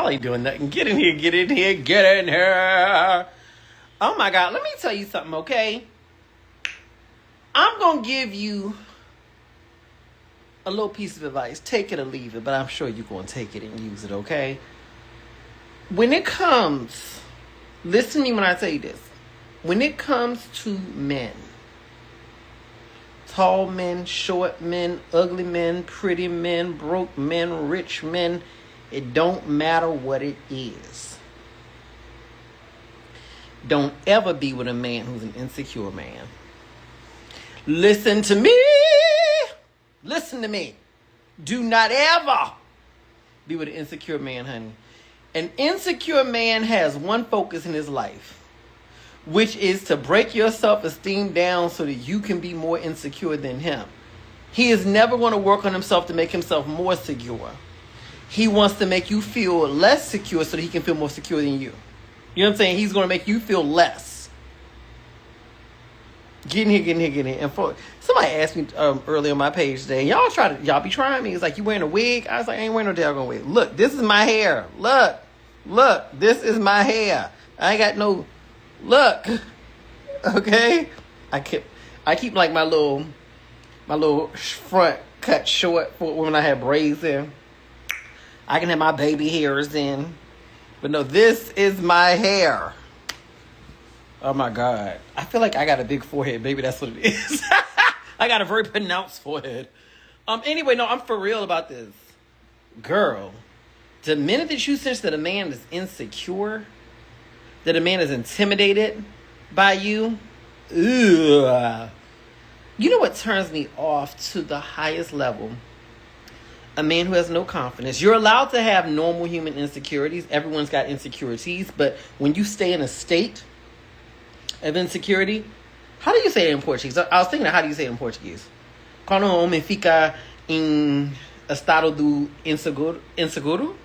Y'all ain't doing nothing. Get in here, get in here, get in here. Oh my God, let me tell you something, okay? I'm going to give you a little piece of advice. Take it or leave it, but I'm sure you're going to take it and use it, okay? When it comes, listen to me when I tell you this. When it comes to men, tall men, short men, ugly men, pretty men, broke men, rich men, it don't matter what it is. Don't ever be with a man who's an insecure man. Listen to me. Listen to me. Do not ever be with an insecure man, honey. An insecure man has one focus in his life, which is to break your self-esteem down so that you can be more insecure than him. He is never going to work on himself to make himself more secure. He wants to make you feel less secure so that he can feel more secure than you. You know what I'm saying? He's going to make you feel less. Get in here, get in here, get in here. And somebody asked me earlier on my page today, y'all be trying me. It's like, you wearing a wig? I was like, I ain't wearing no daggone wig. Look, this is my hair. Look, this is my hair. I ain't got no, look. Okay? I keep like my little front cut short for when I have braids in. I can have my baby hairs in. But no, this is my hair. Oh my God. I feel like I got a big forehead. Maybe that's what it is. I got a very pronounced forehead. Anyway, no, I'm for real about this. Girl, the minute that you sense that a man is insecure, that a man is intimidated by you, ugh. You know what turns me off to the highest level? A man who has no confidence. You're allowed to have normal human insecurities. Everyone's got insecurities. But when you stay in a state of insecurity, how do you say it in Portuguese? I was thinking, how do you say it in Portuguese? Quando um homem fica em estado do inseguro? Inseguro?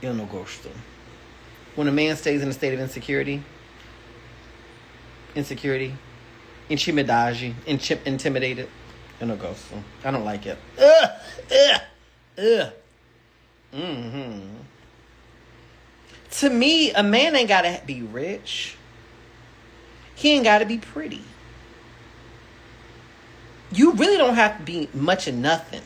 Eu não gosto. When a man stays in a state of insecurity, intimidade, intimidated, eu não gosto. I don't like it. To me, a man ain't gotta be rich. He ain't gotta be pretty. You really don't have to be much of nothing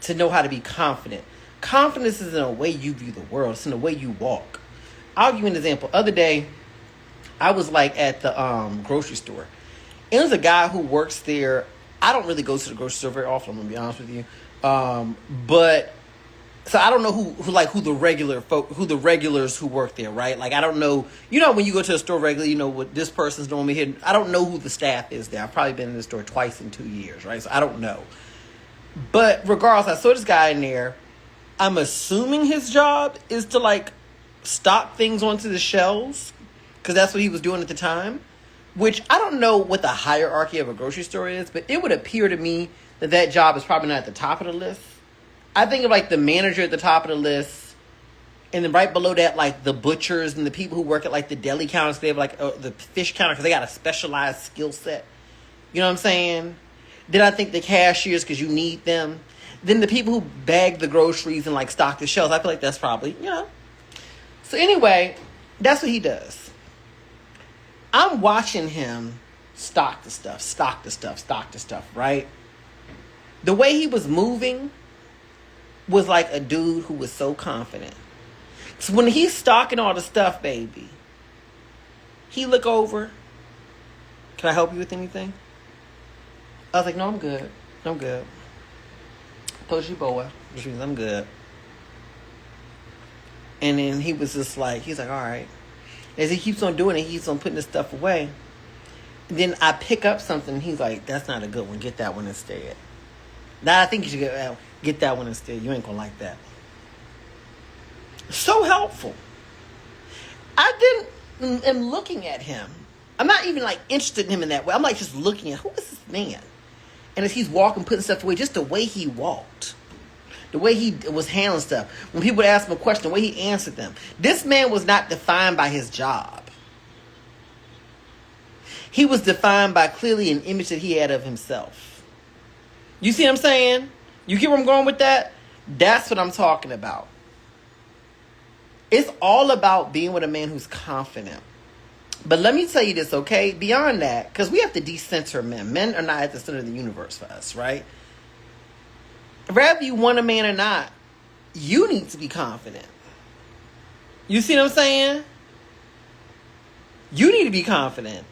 to know how to be confident. Confidence is in the way you view the world. It's in the way you walk. I'll give you an example. Other day, I was like at the grocery store. And there's a guy who works there. I don't really go to the grocery store very often, I'm gonna be honest with you. But so I don't know who the regulars who work there, right? Like I don't know, when you go to a store regularly, what this person's normally here. I don't know who the staff is there. I've probably been in the store twice in 2 years, right? So I don't know. But regardless, I saw this guy in there. I'm assuming his job is to stock things onto the shelves, because that's what he was doing at the time. Which I don't know what the hierarchy of a grocery store is, but it would appear to me that job is probably not at the top of the list. I think of the manager at the top of the list, and then right below that, the butchers and the people who work at the deli counters. They have the fish counter because they got a specialized skill set. You know what I'm saying? Then I think the cashiers, because you need them. Then the people who bag the groceries and stock the shelves. I feel like that's probably, So anyway, that's what he does. I'm watching him stock the stuff, right? The way he was moving was like a dude who was so confident. So when he's stocking all the stuff, baby, he look over. Can I help you with anything? I was like, no, I'm good. Toshiboa, which means I'm good. And then he was just he's like, all right. As he keeps on doing it, he keeps on putting this stuff away. And then I pick up something. He's like, that's not a good one. Get that one instead. Now, I think you should get that one instead. You ain't going to like that. So helpful. I am looking at him. I'm not even interested in him in that way. I'm just looking at, who is this man? And as he's walking, putting stuff away, just the way he walked. The way he was handling stuff. When people would ask him a question, the way he answered them. This man was not defined by his job. He was defined by clearly an image that he had of himself. You see what I'm saying? You get where I'm going with that? That's what I'm talking about. It's all about being with a man who's confident. But let me tell you this, okay? Beyond that, because we have to decenter men. Men are not at the center of the universe for us, right? Whether you want a man or not, you need to be confident. You see what I'm saying? You need to be confident.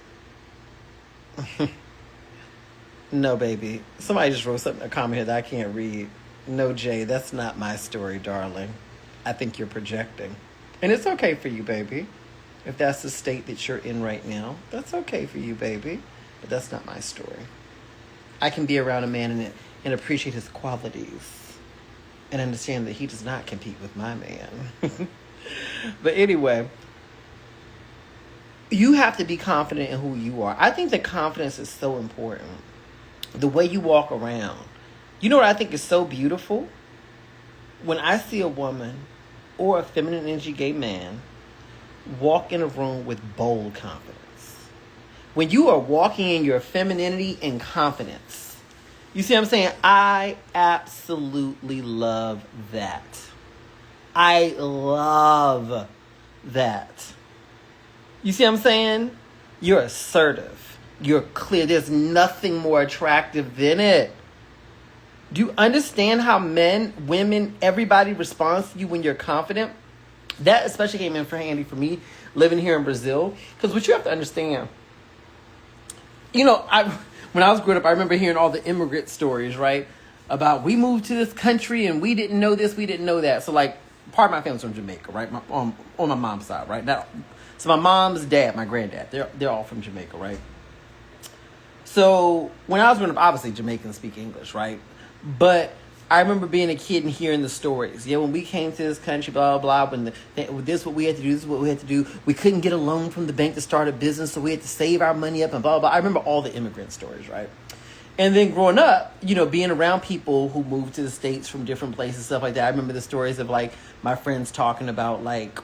No, baby. Somebody just wrote something in a comment here that I can't read. No, Jay, that's not my story, darling. I think you're projecting. And it's okay for you, baby. If that's the state that you're in right now, that's okay for you, baby. But that's not my story. I can be around a man and appreciate his qualities and understand that he does not compete with my man. But anyway, you have to be confident in who you are. I think that confidence is so important. The way you walk around. You know what I think is so beautiful? When I see a woman or a feminine energy gay man walk in a room with bold confidence. When you are walking in your femininity and confidence. You see what I'm saying? I absolutely love that. I love that. You see what I'm saying? You're assertive. You're clear. There's nothing more attractive than it. Do you understand how men, women, everybody responds to you when you're confident? That especially came in for handy for me living here in Brazil. Because what you have to understand, you know, when I was growing up, I remember hearing all the immigrant stories, right? About we moved to this country and we didn't know this, we didn't know that. So like part of my family's from Jamaica, right? On my mom's side, right? Now, so my mom's dad, my granddad, they're all from Jamaica, right? So when I was growing up, obviously Jamaicans speak English, right? But I remember being a kid and hearing the stories. Yeah, when we came to this country, blah, blah, blah, when this is what we had to do, this is what we had to do. We couldn't get a loan from the bank to start a business, so we had to save our money up and blah, blah, blah. I remember all the immigrant stories, right? And then growing up, you know, being around people who moved to the States from different places, stuff like that. I remember the stories of, like, my friends talking about, like,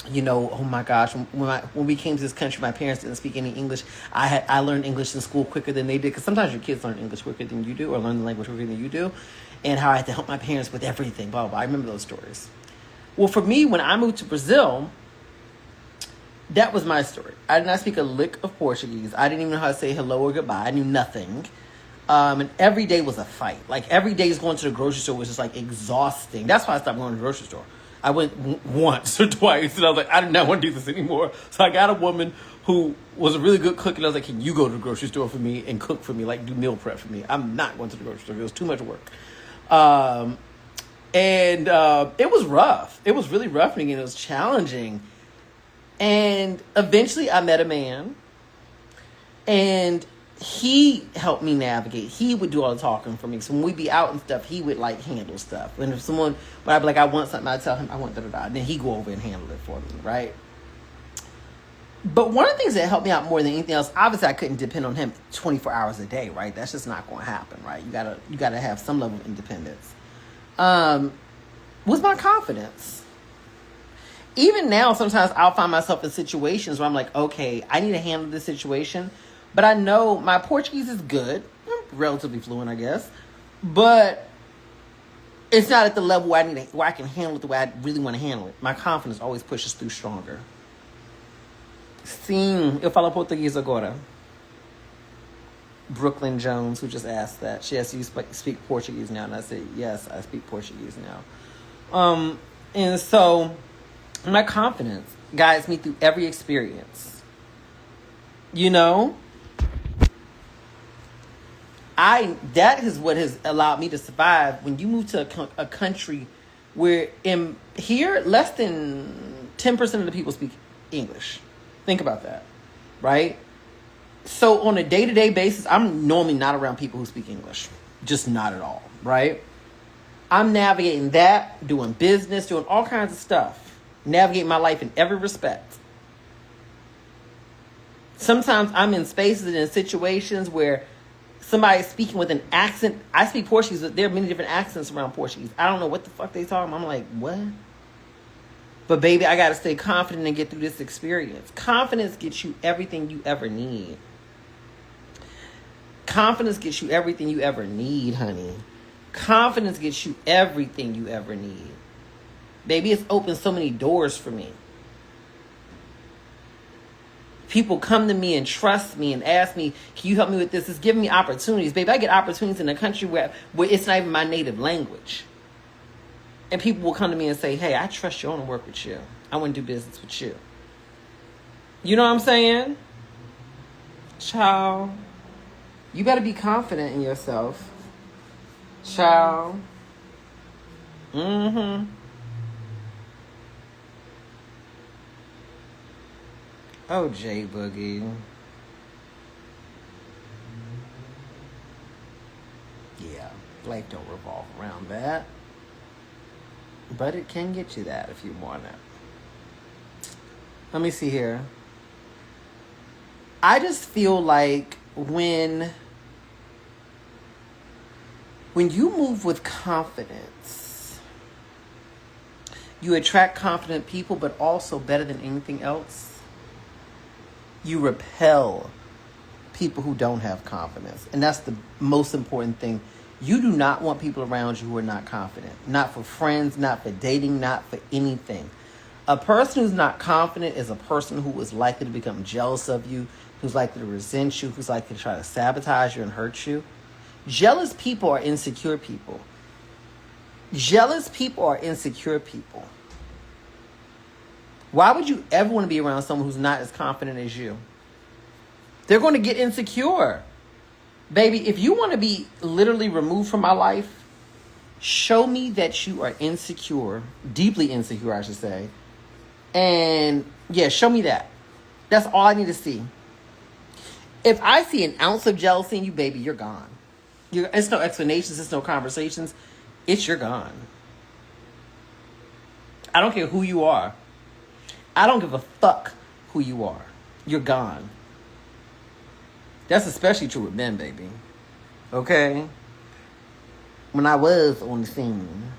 you know, oh my gosh, when we came to this country, my parents didn't speak any English. I learned English in school quicker than they did, because sometimes your kids learn English quicker than you do, or learn the language quicker than you do, and how I had to help my parents with everything, blah, blah, blah. I remember those stories. Well, for me, when I moved to Brazil, that was my story. I did not speak a lick of Portuguese. I didn't even know how to say hello or goodbye. I knew nothing. And every day was a fight. Like, every day going to the grocery store was just, like, exhausting. That's why I stopped going to the grocery store. I went once or twice, and I was like, I do not want to do this anymore. So I got a woman who was a really good cook, and I was like, can you go to the grocery store for me and cook for me, like do meal prep for me? I'm not going to the grocery store. It was too much work. It was rough. It was really roughening, and it was challenging. And eventually I met a man, and he helped me navigate. He would do all the talking for me. So when we'd be out and stuff, he would like handle stuff. And if someone, when I'd be like, I want something, I'd tell him I want da-da-da. And then he'd go over and handle it for me, right? But one of the things that helped me out more than anything else, obviously I couldn't depend on him 24 hours a day, right? That's just not going to happen, right? You gotta have some level of independence. Was my confidence. Even now, sometimes I'll find myself in situations where I'm like, okay, I need to handle this situation. But I know my Portuguese is good. I'm relatively fluent, I guess. But it's not at the level where I can handle it the way I really want to handle it. My confidence always pushes through stronger. Sim, eu falo português agora. Brooklyn Jones, who just asked that. She asked, do you speak Portuguese now? And I said, yes, I speak Portuguese now. And so my confidence guides me through every experience. You know? That is what has allowed me to survive. When you move to a country where here less than 10% of the people speak English. Think about that, right? So on a day-to-day basis, I'm normally not around people who speak English. Just not at all, right? I'm navigating that, doing business, doing all kinds of stuff. Navigating my life in every respect. Sometimes I'm in spaces and in situations where somebody's speaking with an accent. I speak Portuguese, but there are many different accents around Portuguese. I don't know what the fuck they talking about. I'm like, what? But baby, I got to stay confident and get through this experience. Confidence gets you everything you ever need. Confidence gets you everything you ever need, honey. Confidence gets you everything you ever need. Baby, it's opened so many doors for me. People come to me and trust me and ask me, can you help me with this? It's giving me opportunities. Baby, I get opportunities in a country where it's not even my native language. And people will come to me and say, hey, I trust you. I want to work with you. I want to do business with you. You know what I'm saying? Child, you better be confident in yourself. Child. Mm-hmm. Oh, J Boogie. Yeah, life don't revolve around that. But it can get you that if you want it. Let me see here. I just feel like when you move with confidence, you attract confident people, but also better than anything else, you repel people who don't have confidence. And that's the most important thing. You do not want people around you who are not confident. Not for friends, not for dating, not for anything. A person who's not confident is a person who is likely to become jealous of you, who's likely to resent you, who's likely to try to sabotage you and hurt you. Jealous people are insecure people. Jealous people are insecure people. Why would you ever want to be around someone who's not as confident as you? They're going to get insecure. Baby, if you want to be literally removed from my life, show me that you are insecure, deeply insecure, I should say. And yeah, show me that. That's all I need to see. If I see an ounce of jealousy in you, baby, you're gone. It's no explanations, it's no conversations. You're gone. I don't care who you are. I don't give a fuck who you are. You're gone. That's especially true with men, baby. Okay? When I was on the scene.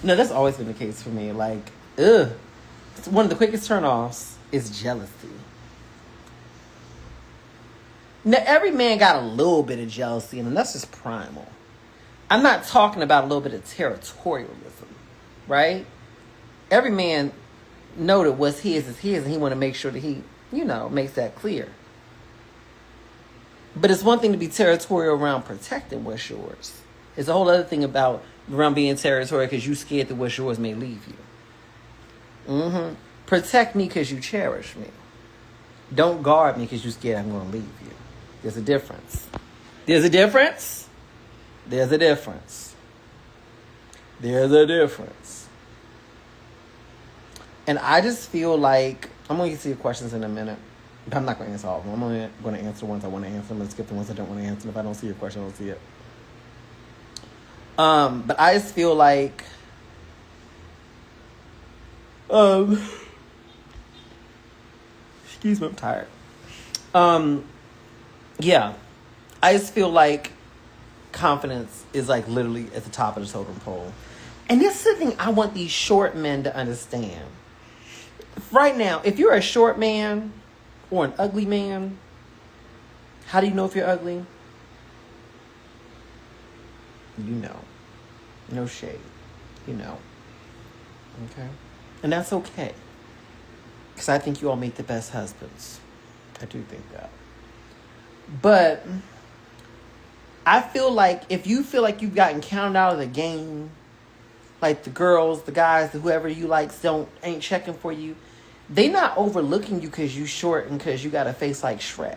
No, that's always been the case for me. Like, one of the quickest turnoffs is jealousy. Now, every man got a little bit of jealousy in him. That's just primal. I'm not talking about a little bit of territorialism, right? Every man know that what's his is his, and he want to make sure that he, makes that clear. But it's one thing to be territorial around protecting what's yours. It's a whole other thing about around being territorial because you scared that what's yours may leave you. Protect me because you cherish me. Don't guard me because you're scared I'm going to leave you. There's a difference. There's a difference. There's a difference. There's a difference. And I just feel like, I'm going to get to your questions in a minute. But I'm not going to answer all of them. I'm only going to answer the ones I want to answer. I'm going to skip the ones I don't want to answer. If I don't see your question, I don't see it. But I just feel like, excuse me, I'm tired. Yeah, I just feel like confidence is like literally at the top of the totem pole. And this is the thing I want these short men to understand. Right now, if you're a short man or an ugly man, how do you know if you're ugly? You know. No shade. You know. Okay? And that's okay. Because I think you all make the best husbands. I do think that. But I feel like if you feel like you've gotten counted out of the game, like the girls, the guys, whoever you like ain't checking for you, they not overlooking you because you short and because you got a face like Shrek.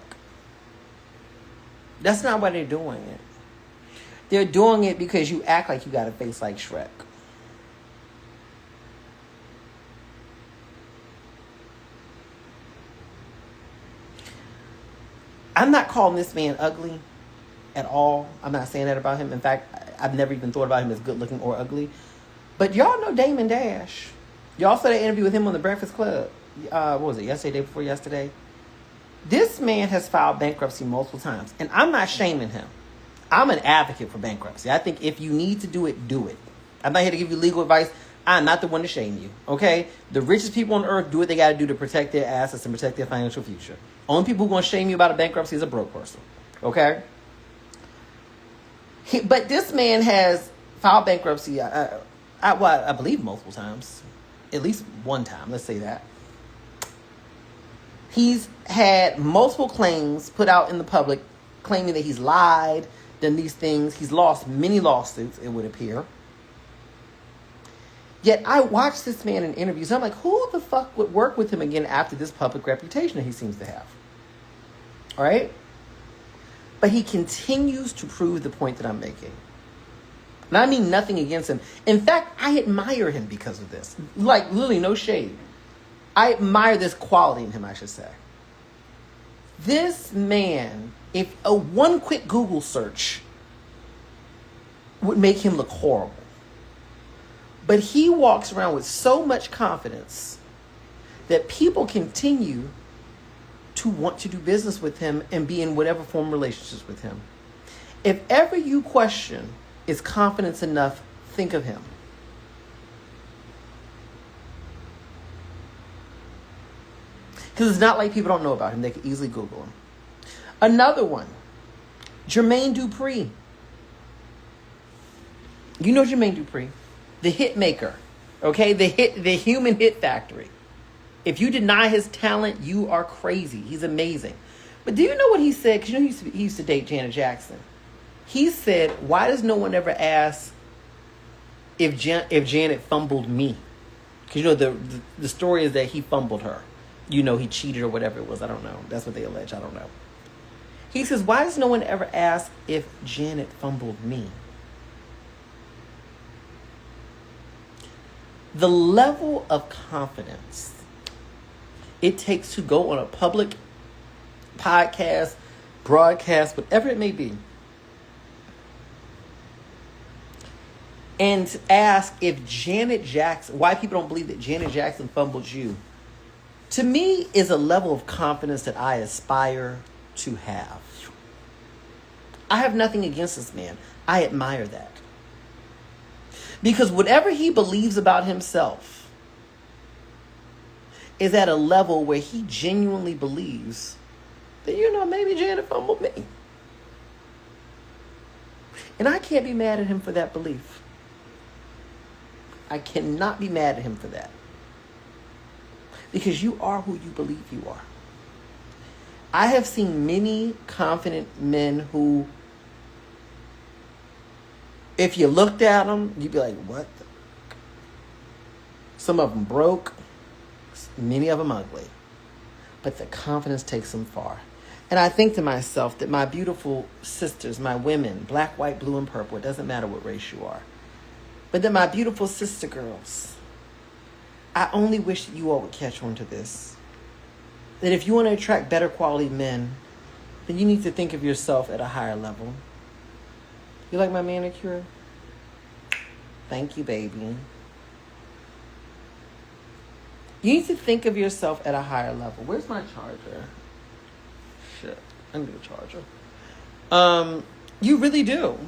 That's not why they're doing it. They're doing it because you act like you got a face like Shrek. I'm not calling this man ugly at all. I'm not saying that about him. In fact, I've never even thought about him as good looking or ugly. But y'all know Damon Dash. Y'all saw that interview with him on the Breakfast Club. What was it, yesterday, day before yesterday? This man has filed bankruptcy multiple times. And I'm not shaming him. I'm an advocate for bankruptcy. I think if you need to do it, do it. I'm not here to give you legal advice. I'm not the one to shame you, okay? The richest people on earth do what they got to do to protect their assets and protect their financial future. Only people who are going to shame you about a bankruptcy is a broke person, okay? But this man has filed bankruptcy, I believe multiple times. At least one time, let's say that. He's had multiple claims put out in the public claiming that he's lied, done these things. He's lost many lawsuits, it would appear. Yet I watched this man in interviews. I'm like, who the fuck would work with him again after this public reputation that he seems to have? All right? But he continues to prove the point that I'm making. And I mean nothing against him. In fact, I admire him because of this. Like, literally, no shade. I admire this quality in him, I should say. This man, if a one quick Google search would make him look horrible. But he walks around with so much confidence that people continue to want to do business with him and be in whatever form of relationships with him. If ever you question, is confidence enough, think of him. Because it's not like people don't know about him. They can easily Google him. Another one, Jermaine Dupri. You know Jermaine Dupri, the hit maker, okay? The human hit factory. If you deny his talent, you are crazy. He's amazing. But do you know what he said? Because you know he used to date Janet Jackson. He said, why does no one ever ask if Janet fumbled me? Because you know the story is that he fumbled her. You know, he cheated or whatever it was. I don't know. That's what they allege. I don't know. He says, why does no one ever ask if Janet fumbled me? The level of confidence it takes to go on a public podcast, broadcast, whatever it may be, and ask if Janet Jackson, why people don't believe that Janet Jackson fumbled you, to me is a level of confidence that I aspire to have. I have nothing against this man. I admire that. Because whatever he believes about himself is at a level where he genuinely believes that, you know, maybe Janet fumbled me. And I can't be mad at him for that belief. I cannot be mad at him for that. Because you are who you believe you are. I have seen many confident men who, if you looked at them, you'd be like, what? Some of them broke. Many of them ugly. But the confidence takes them far. And I think to myself that my beautiful sisters, my women, black, white, blue, and purple, it doesn't matter what race you are, but that my beautiful sister girls, I only wish that you all would catch on to this. That if you want to attract better quality men, then you need to think of yourself at a higher level. You like my manicure? Thank you, baby. You need to think of yourself at a higher level. Where's my charger? Shit, I need a charger. You really do.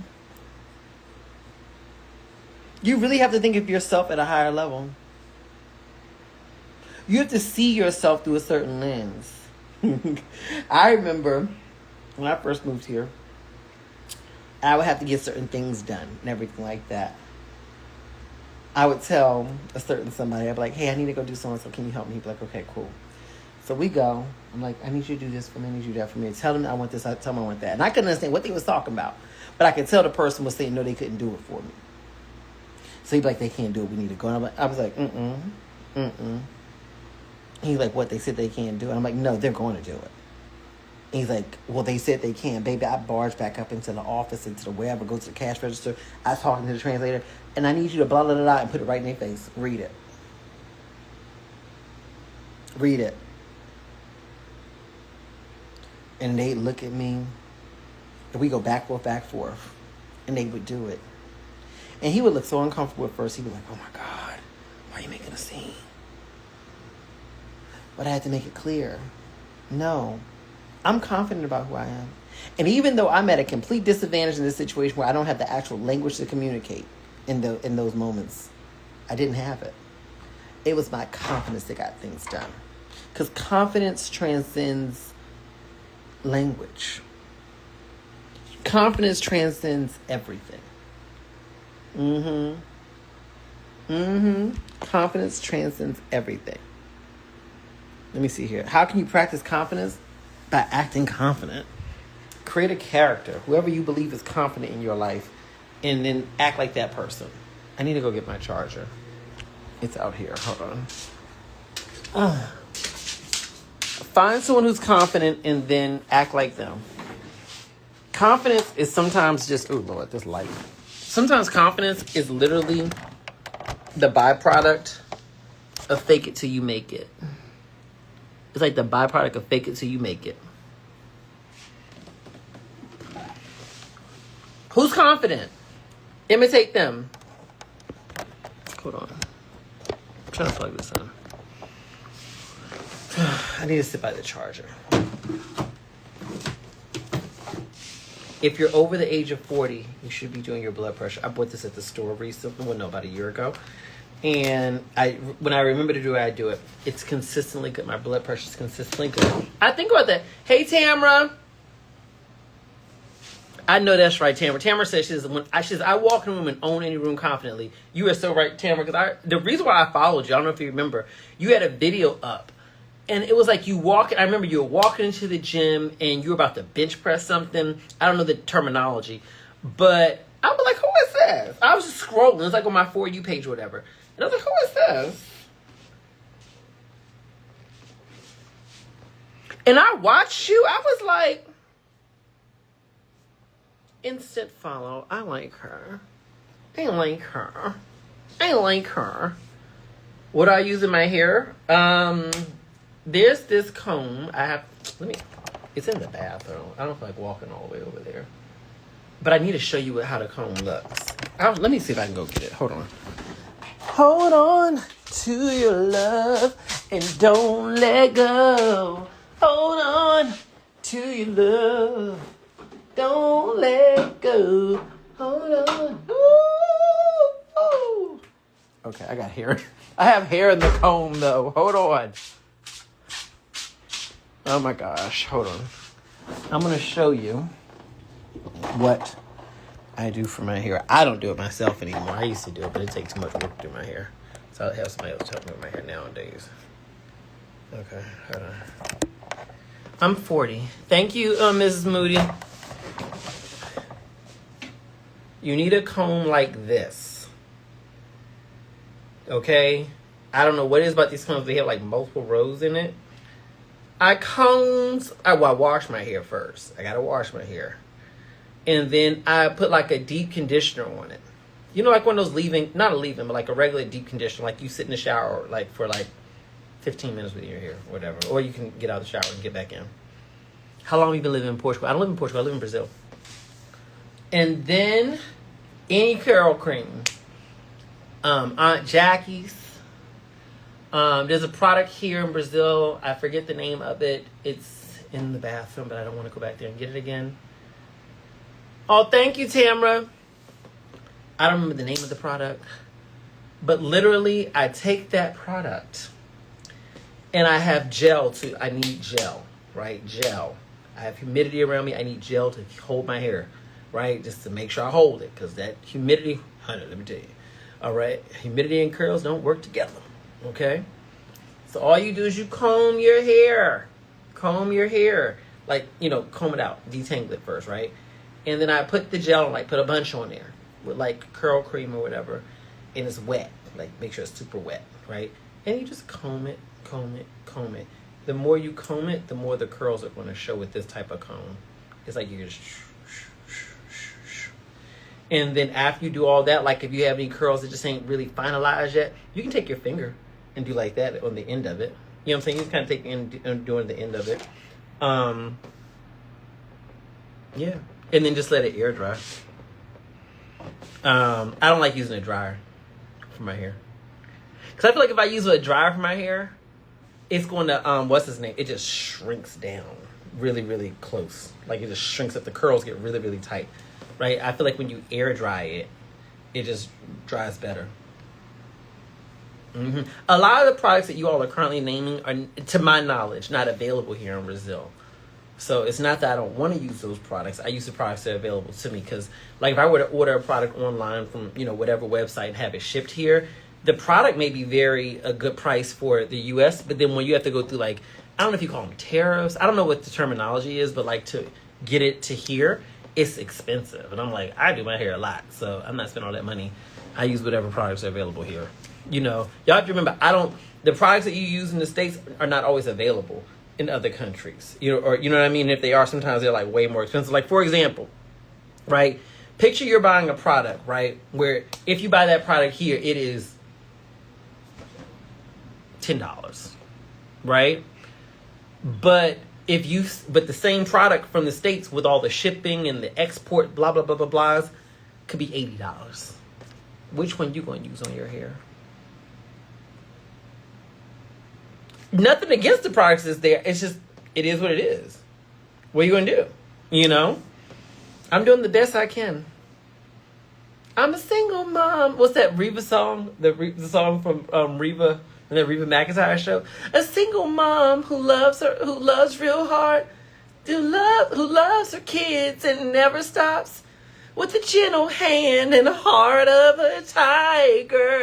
You really have to think of yourself at a higher level. You have to see yourself through a certain lens. I remember when I first moved here, I would have to get certain things done and everything like that. I would tell a certain somebody, I'd be like, hey, I need to go do so-and-so. Can you help me? He'd be like, okay, cool. So we go. I'm like, I need you to do this for me. I need you to do that for me. Tell them I want this. I tell them I want that. And I couldn't understand what they was talking about. But I could tell the person was saying, no, they couldn't do it for me. So he'd be like, they can't do it. We need to go. And I was like, He's like, what? They said they can't do it. I'm like, no, they're going to do it. And he's like, well, they said they can. Baby, I barged back up into the office, into the wherever, go to the cash register. I was talking to the translator, and I need you to blah, blah, blah, blah, and put it right in their face. Read it. Read it. And they'd look at me, and we go back forth, and they would do it. And he would look so uncomfortable at first. He'd be like, oh my God, why are you making a scene? But I had to make it clear. No, I'm confident about who I am. And even though I'm at a complete disadvantage in this situation where I don't have the actual language to communicate in those moments, I didn't have it. It was my confidence that got things done. Because confidence transcends language. Confidence transcends everything. Confidence transcends everything. Let me see here. How can you practice confidence? By acting confident. Create a character, whoever you believe is confident in your life, and then act like that person. I need to go get my charger. It's out here. Hold on. Find someone who's confident and then act like them. Confidence is sometimes just, oh Lord, this light. Sometimes confidence is literally the byproduct of fake it till you make it. It's like the byproduct of fake it till you make it. Who's confident? Imitate them. Hold on. I'm trying to plug this in. I need to sit by the charger. If you're over the age of 40, you should be doing your blood pressure. I bought this at the store recently, well, no, about a year ago. And when I remember to do it, I do it. It's consistently good. My blood pressure is consistently good. I think about that. Hey, Tamara. I know that's right, Tamara. Tamara says, I walk in a room and own any room confidently. You are so right, Tamara. Because the reason why I followed you, I don't know if you remember, you had a video up. And it was like I remember you were walking into the gym and you were about to bench press something. I don't know the terminology. But I was like, who is this? I was just scrolling. It was like on my For You page or whatever. And I was like, who is this? And I watched you. I was like, instant follow. I like her. I like her. I like her. What do I use in my hair? There's this comb. It's in the bathroom. I don't feel like walking all the way over there. But I need to show you how the comb looks. Let me see if I can go get it. Hold on. Hold on to your love and don't let go. Hold on to your love. Don't let go. Hold on. Ooh, ooh. Okay, I got hair. I have hair in the comb, though. Hold on. Oh, my gosh. Hold on. I'm going to show you what I do for my hair. I don't do it myself anymore. I used to do it, but it takes too much work to do my hair. So I'll have somebody else help me with my hair nowadays. Okay, hold on. I'm 40. Thank you, Mrs. Moody. You need a comb like this. Okay? I don't know what it is about these combs. They have like multiple rows in it. I wash my hair first. I gotta wash my hair. And then I put like a deep conditioner on it. You know, like one of those not a leave-in, but like a regular deep conditioner. Like you sit in the shower like for like 15 minutes with your hair, or whatever. Or you can get out of the shower and get back in. How long have you been living in Portugal? I don't live in Portugal. I live in Brazil. And then any curl cream. Aunt Jackie's. There's a product here in Brazil. I forget the name of it. It's in the bathroom, but I don't want to go back there and get it again. Oh, thank you, Tamara. I don't remember the name of the product. But literally, I take that product and I have gel too. I need gel, right? Gel. I have humidity around me. I need gel to hold my hair, right? Just to make sure I hold it. Because that humidity, honey, let me tell you. All right? Humidity and curls don't work together. Okay? So all you do is you comb your hair. Comb your hair. Like, comb it out. Detangle it first, right? And then I put the gel, put a bunch on there. With, curl cream or whatever. And it's wet. Make sure it's super wet, right? And you just comb it, comb it, comb it. The more you comb it, the more the curls are going to show with this type of comb. It's like you just... And then after you do all that, if you have any curls that just ain't really finalized yet, you can take your finger and do like that on the end of it. You know what I'm saying? You just kind of take and doing the end of it. Yeah. And then just let it air dry. I don't like using a dryer for my hair. Because I feel like if I use a dryer for my hair, it's going to, what's his name? It just shrinks down really, really close. It just shrinks up. The curls get really, really tight. Right? I feel like when you air dry it, it just dries better. Mm-hmm. A lot of the products that you all are currently naming are, to my knowledge, not available here in Brazil. So it's not that I don't want to use those products. I use the products that are available to me because, like, if I were to order a product online from, whatever website and have it shipped here, the product may be a good price for the U.S., but then when you have to go through, like, I don't know if you call them tariffs. I don't know what the terminology is, but, like, to get it to here, it's expensive. And I'm like, I do my hair a lot, so I'm not spending all that money. I use whatever products are available here. Y'all have to remember, the products that you use in the States are not always available in other countries. Or you know what I mean? If they are, sometimes they're like way more expensive. Like, for example, right? Picture you're buying a product, right? Where if you buy that product here, it is $10, right? But the same product from the States with all the shipping and the export, blah, blah, blah, blah, blahs, could be $80. Which one you going to use on your hair? Nothing against the products is there. It's just, it is what it is. What are you going to do? I'm doing the best I can. I'm a single mom. What's that Reva song? The song from Reva and that Reva McEntire show. A single mom who loves real hard, who loves her kids and never stops, with a gentle hand and a heart of a tiger.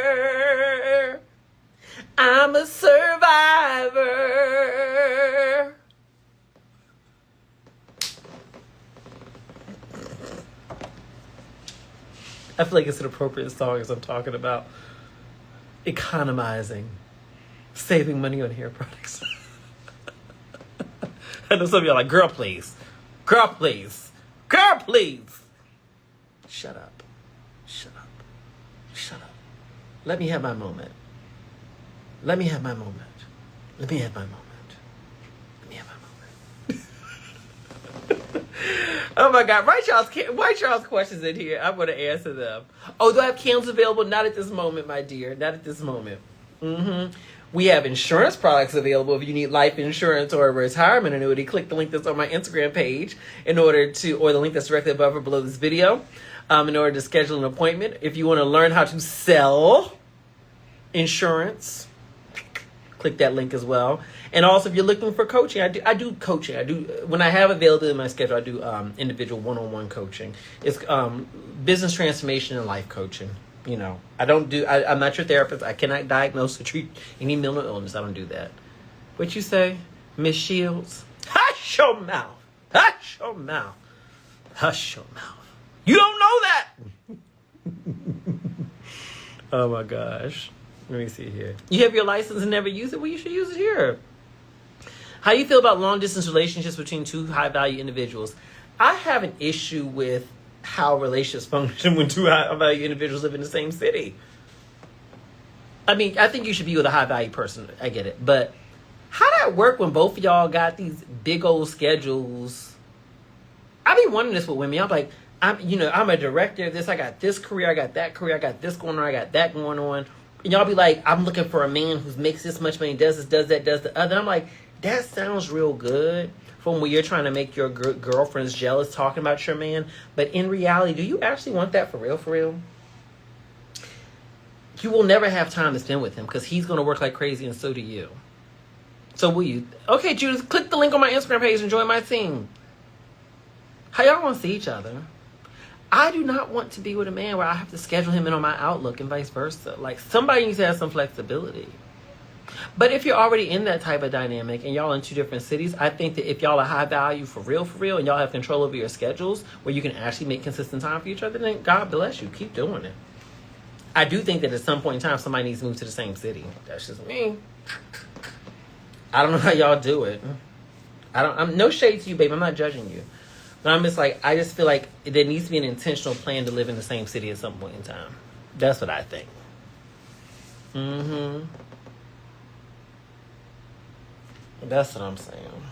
I'm a survivor. I feel like it's an appropriate song as I'm talking about economizing, saving money on hair products. I know some of y'all are like, girl, please. Girl, please. Girl, please. Shut up. Shut up. Shut up. Let me have my moment. Let me have my moment. Let me have my moment. Let me have my moment. Oh my God. Write y'all's questions in here. I'm going to answer them. Oh, do I have candles available? Not at this moment, my dear. Not at this moment. We have insurance products available if you need life insurance or a retirement annuity. Click the link that's on my Instagram page or the link that's directly above or below this video in order to schedule an appointment. If you want to learn how to sell insurance, click that link as well. And also, if you're looking for coaching, I do coaching. When I have available in my schedule, I do individual one-on-one coaching. It's business transformation and life coaching. I'm not your therapist. I cannot diagnose or treat any mental illness. I don't do that. What you say, Miss Shields? Hush your mouth. Hush your mouth. Hush your mouth. You don't know that. Oh my gosh. Let me see here. You have your license and never use it? Well, you should use it here. How you feel about long distance relationships between two high value individuals? I have an issue with how relationships function when two high value individuals live in the same city. I mean, I think you should be with a high value person. I get it. But how that work when both of y'all got these big old schedules? I be wondering this with women. I'm like, I'm a director of this. I got this career. I got that career. I got this going on. I got that going on. And y'all be like, I'm looking for a man who makes this much money, does this, does that, does the other. I'm like, that sounds real good from where you're trying to make your girlfriends jealous talking about your man. But in reality, do you actually want that for real, for real? You will never have time to spend with him because he's going to work like crazy and so do you. So will you? Okay, Judith, click the link on my Instagram page and join my team. How y'all want to see each other? I do not want to be with a man where I have to schedule him in on my Outlook and vice versa. Like, somebody needs to have some flexibility. But if you're already in that type of dynamic and y'all in two different cities, I think that if y'all are high value for real, and y'all have control over your schedules where you can actually make consistent time for each other, then God bless you. Keep doing it. I do think that at some point in time, somebody needs to move to the same city. That's just me. I don't know how y'all do it. I'm no shade to you, babe. I'm not judging you. But I'm just like, I just feel like there needs to be an intentional plan to live in the same city at some point in time. That's what I think. That's what I'm saying.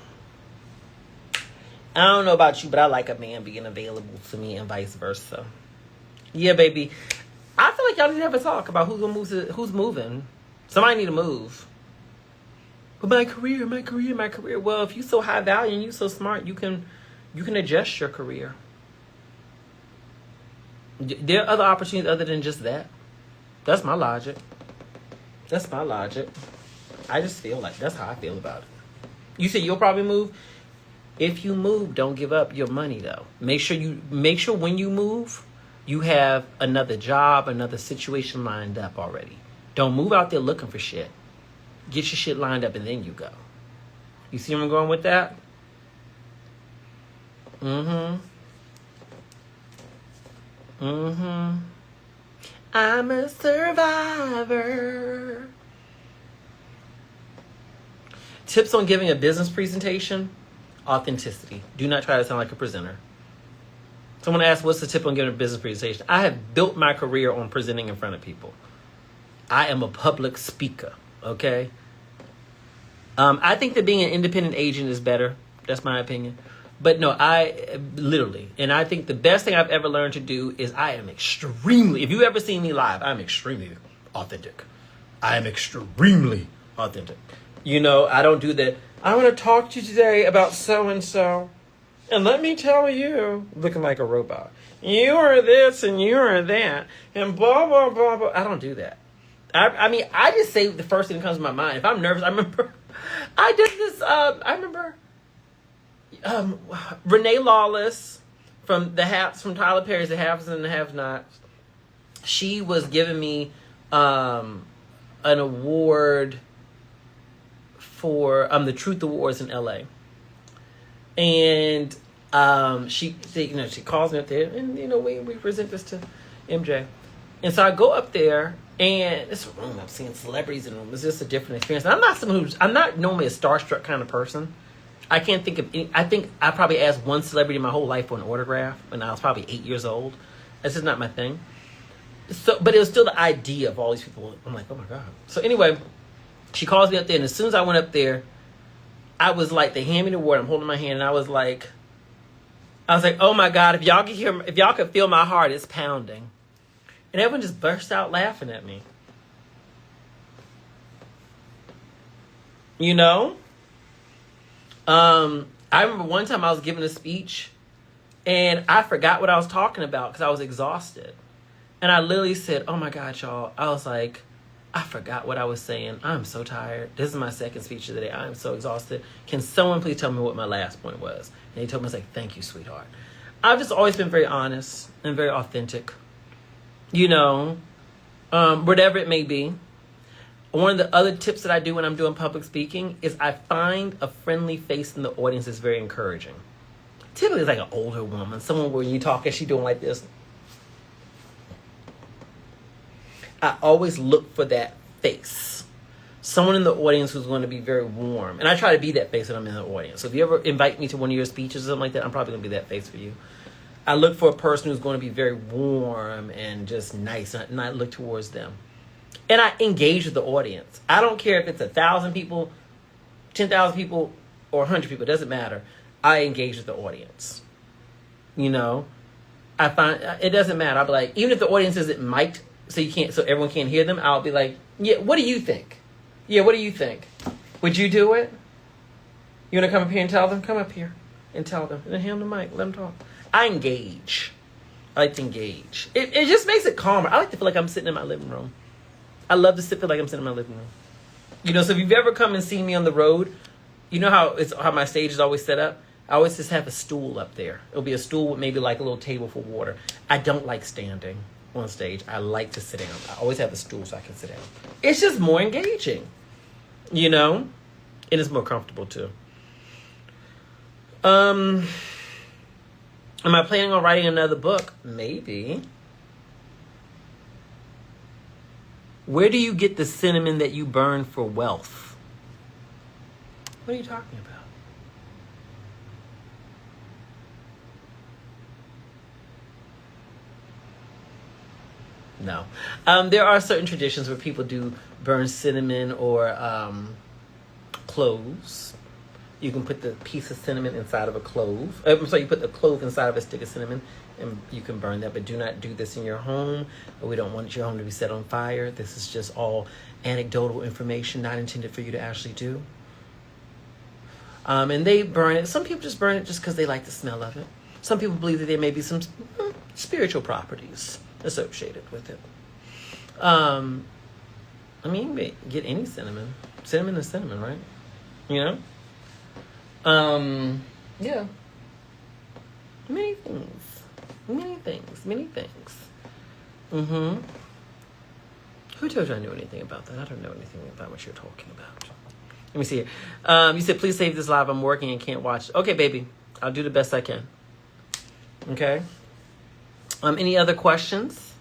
I don't know about you, but I like a man being available to me and vice versa. Yeah, baby. I feel like y'all need to have a talk about who's moving. Somebody need to move. But my career. Well, if you're so high value and you're so smart, you can adjust your career. There are other opportunities other than just that. That's my logic. I just feel like that's how I feel about it. You said you'll probably move. If you move, don't give up your money though. Make sure when you move, you have another job, another situation lined up already. Don't move out there looking for shit. Get your shit lined up and then you go. You see where I'm going with that? I'm a survivor. Tips on giving a business presentation: authenticity. Do not try to sound like a presenter. Someone asked, what's the tip on giving a business presentation? I have built my career on presenting in front of people. I am a public speaker, okay? I think that being an independent agent is better. That's my opinion. But no, I literally, and I think the best thing I've ever learned to do is I am extremely, if you've ever seen me live, I'm extremely authentic. I am extremely authentic. You know, I don't do that. I want to talk to you today about so-and-so. And let me tell you, looking like a robot, you are this and you are that. And blah, blah, blah, blah. I don't do that. I mean, I just say the first thing that comes to my mind. If I'm nervous, I remember Renee Lawless from Tyler Perry's The Haves and the Have-Nots. She was giving me an award for the Truth Awards in LA. And she calls me up there and we present this to MJ. And so I go up there and it's a room, I'm seeing celebrities in the room. It's just a different experience. And I'm not normally a starstruck kind of person. I can't think of any, I think I probably asked one celebrity in my whole life for an autograph when I was probably 8 years old. That's just not my thing. So, but it was still the idea of all these people. I'm like, oh my God. So anyway, she calls me up there, and as soon as I went up there, I was like, they hand me the award, I'm holding my hand, and I was like, oh my God, if y'all could feel my heart, it's pounding. And everyone just burst out laughing at me. You know? I remember one time I was giving a speech and I forgot what I was talking about because I was exhausted. And I literally said, oh my God, y'all. I was like, I forgot what I was saying. I'm so tired. This is my second speech of the day. I'm so exhausted. Can someone please tell me what my last point was? And he told me, I was like, thank you, sweetheart. I've just always been very honest and very authentic. Whatever it may be. One of the other tips that I do when I'm doing public speaking is I find a friendly face in the audience that's very encouraging. Typically, it's like an older woman, someone where you talk and she's doing like this. I always look for that face. Someone in the audience who's going to be very warm. And I try to be that face when I'm in the audience. So if you ever invite me to one of your speeches or something like that, I'm probably going to be that face for you. I look for a person who's going to be very warm and just nice, and I look towards them. And I engage with the audience. I don't care if it's 1,000 people, 10,000 people, or 100 people. It doesn't matter. I engage with the audience. I find it doesn't matter. I'll be like, even if the audience isn't mic'd, so everyone can't hear them, I'll be like, yeah, what do you think? Yeah, what do you think? Would you do it? You want to come up here and tell them? Come up here and tell them. And then hand them the mic. Let them talk. I engage. I like to engage. It just makes it calmer. I like to feel like I'm sitting in my living room. I love to feel like I'm sitting in my living room. So if you've ever come and seen me on the road, you know how my stage is always set up? I always just have a stool up there. It'll be a stool with maybe like a little table for water. I don't like standing on stage. I like to sit down. I always have a stool so I can sit down. It's just more engaging, and it's more comfortable too. Am I planning on writing another book? Maybe. Where do you get the cinnamon that you burn for wealth? What are you talking about? No. There are certain traditions where people do burn cinnamon or cloves. You can put the piece of cinnamon inside of a clove. You put the clove inside of a stick of cinnamon, and you can burn that. But do not do this in your home. We don't want your home to be set on fire. This is just all anecdotal information, not intended for you to actually do. And they burn it. Some people just burn it just because they like the smell of it. Some people believe that there may be some spiritual properties associated with it. Get any cinnamon. Cinnamon is cinnamon, right? Yeah. Many things. Many things. Many things. Mm-hmm. Who told you I knew anything about that? I don't know anything about what you're talking about. Let me see here. You said, please save this live. I'm working and can't watch. Okay, baby. I'll do the best I can. Okay. Any other questions?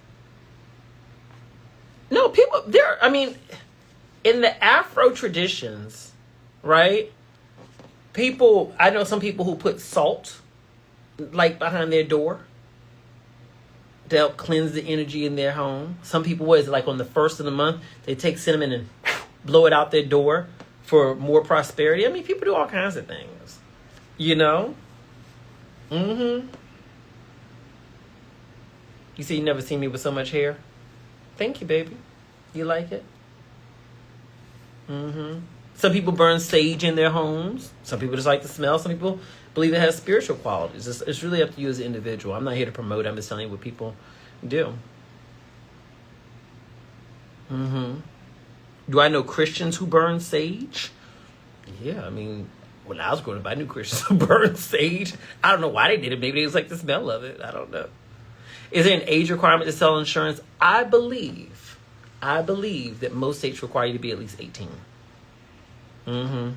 No, people, in the Afro traditions, right? I know some people who put salt, like, behind their door to help cleanse the energy in their home. Some people, like on the first of the month, they take cinnamon and blow it out their door for more prosperity. People do all kinds of things, Mm-hmm. You say you never seen me with so much hair? Thank you, baby. You like it? Mm-hmm. Some people burn sage in their homes. Some people just like the smell. Some people believe it has spiritual qualities. It's really up to you as an individual. I'm not here to promote. I'm just telling you what people do. Mm-hmm. Do I know Christians who burn sage? Yeah, when I was growing up, I knew Christians who burned sage. I don't know why they did it. Maybe they just like the smell of it. I don't know. Is there an age requirement to sell insurance? I believe that most states require you to be at least 18. Mm-hmm.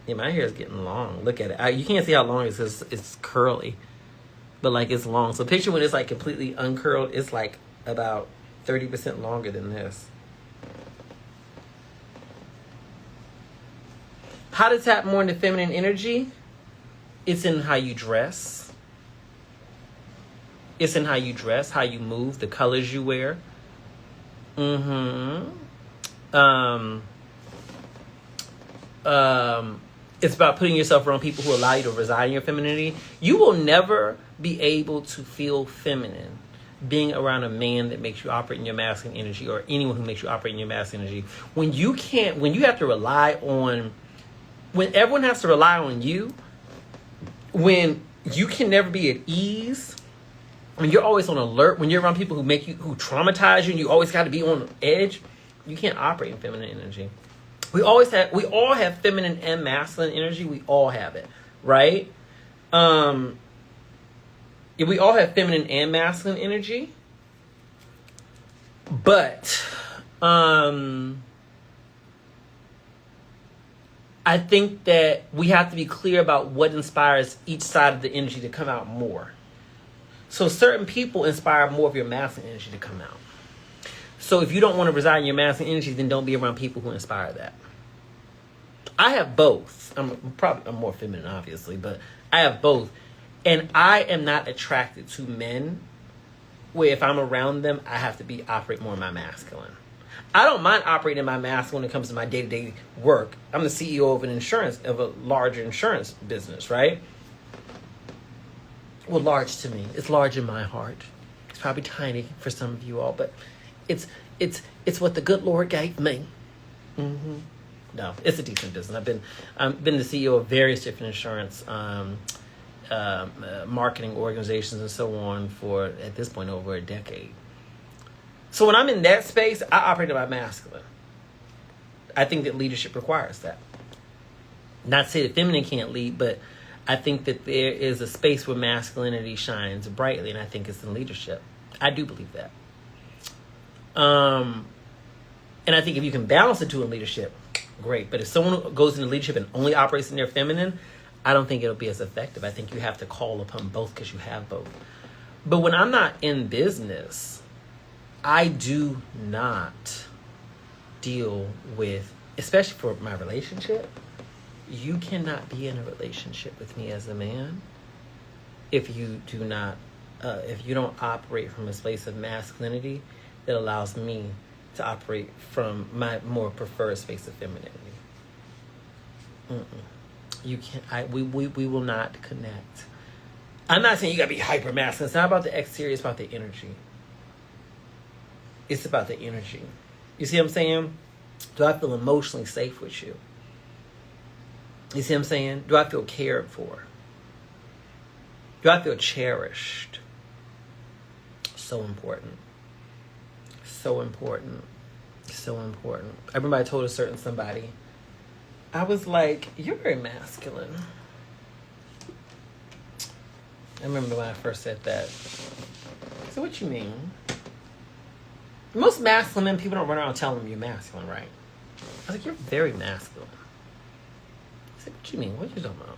Yeah, my hair is getting long. Look at it. You can't see how long it is because it's curly. But, it's long. So picture when it's, completely uncurled. It's, about 30% longer than this. How to tap more into feminine energy? It's in how you dress. It's in how you dress, how you move, the colors you wear. Mm-hmm. It's about putting yourself around people who allow you to reside in your femininity. You will never be able to feel feminine being around a man that makes you operate in your masculine energy, or anyone who makes you operate in your masculine energy. When you have to rely on, when everyone has to rely on you, when you can never be at ease, when you're always on alert, when you're around people who who traumatize you, and you always got to be on edge, you can't operate in feminine energy. We all have feminine and masculine energy. We all have it, right? We all have feminine and masculine energy. But I think that we have to be clear about what inspires each side of the energy to come out more. So certain people inspire more of your masculine energy to come out. So if you don't want to reside in your masculine energy, then don't be around people who inspire that. I have both. I'm more feminine, obviously, but I have both. And I am not attracted to men where if I'm around them, I have to operate more in my masculine. I don't mind operating in my masculine when it comes to my day-to-day work. I'm the CEO of a larger insurance business, right? Well, large to me. It's large in my heart. It's probably tiny for some of you all, but it's what the good Lord gave me. Mm-hmm. No, it's a decent business. I've been the CEO of various different insurance marketing organizations and so on for, at this point, over a decade. So when I'm in that space, I operate in my masculine. I think that leadership requires that. Not to say that feminine can't lead, but I think that there is a space where masculinity shines brightly, and I think it's in leadership. I do believe that. And I think if you can balance the two in leadership, great. But if someone goes into leadership and only operates in their feminine, I don't think it'll be as effective. I think you have to call upon both because you have both. But when I'm not in business, I do not deal with, especially for my relationship, you cannot be in a relationship with me as a man if you do not, if you don't operate from a space of masculinity that allows me to operate from my more preferred space of femininity. You can't. We will not connect. I'm not saying you gotta be hyper masculine. It's not about the exterior. It's about the energy. It's about the energy. You see what I'm saying? Do I feel emotionally safe with you? You see what I'm saying? Do I feel cared for? Do I feel cherished? So important. So important. So important. I remember I told a certain somebody, I was like, you're very masculine. I remember when I first said that. So what you mean? Most masculine men, people don't run around telling them you're masculine, right? I was like, you're very masculine. I said, what you mean? What are you talking about?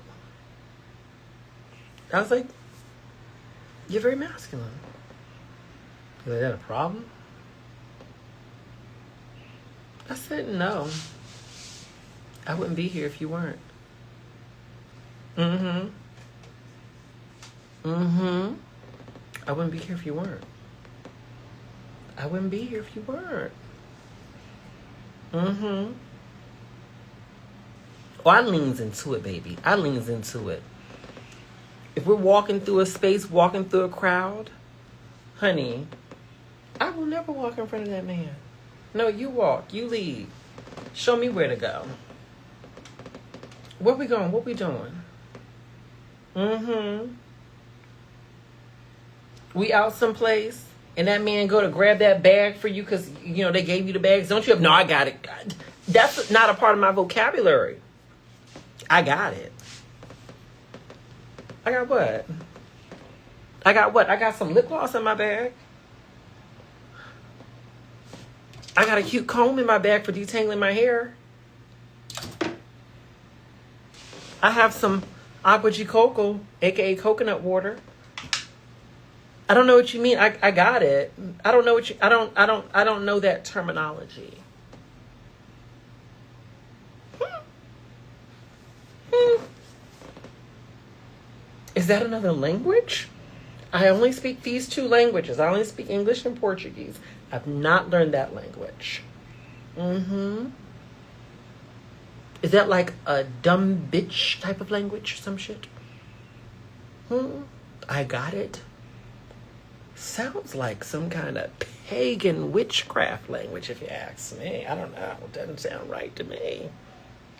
I was like, you're very masculine. Is that a problem? I said, no. I wouldn't be here if you weren't. I wouldn't be here if you weren't. I wouldn't be here if you weren't. Oh, I leans into it, baby. I leans into it. If we're walking through a space, walking through a crowd, honey, I will never walk in front of that man. No, you walk. You lead. Show me where to go. Where we going? What we doing? We out someplace, and that man go to grab that bag for you because, you know, they gave you the bags. Don't you have, no, I got it. That's not a part of my vocabulary. I got it. I got what? I got some lip gloss in my bag. I got a cute comb in my bag for detangling my hair. I have some agua de coco, aka coconut water. I don't know what you mean. I got it. I don't know what you. I don't know that terminology. Is that another language? I only speak these two languages. I only speak English and Portuguese. I've not learned that language. Is that like a dumb bitch type of language or some shit? I got it. Sounds like some kind of pagan witchcraft language, if you ask me. I don't know. It doesn't sound right to me.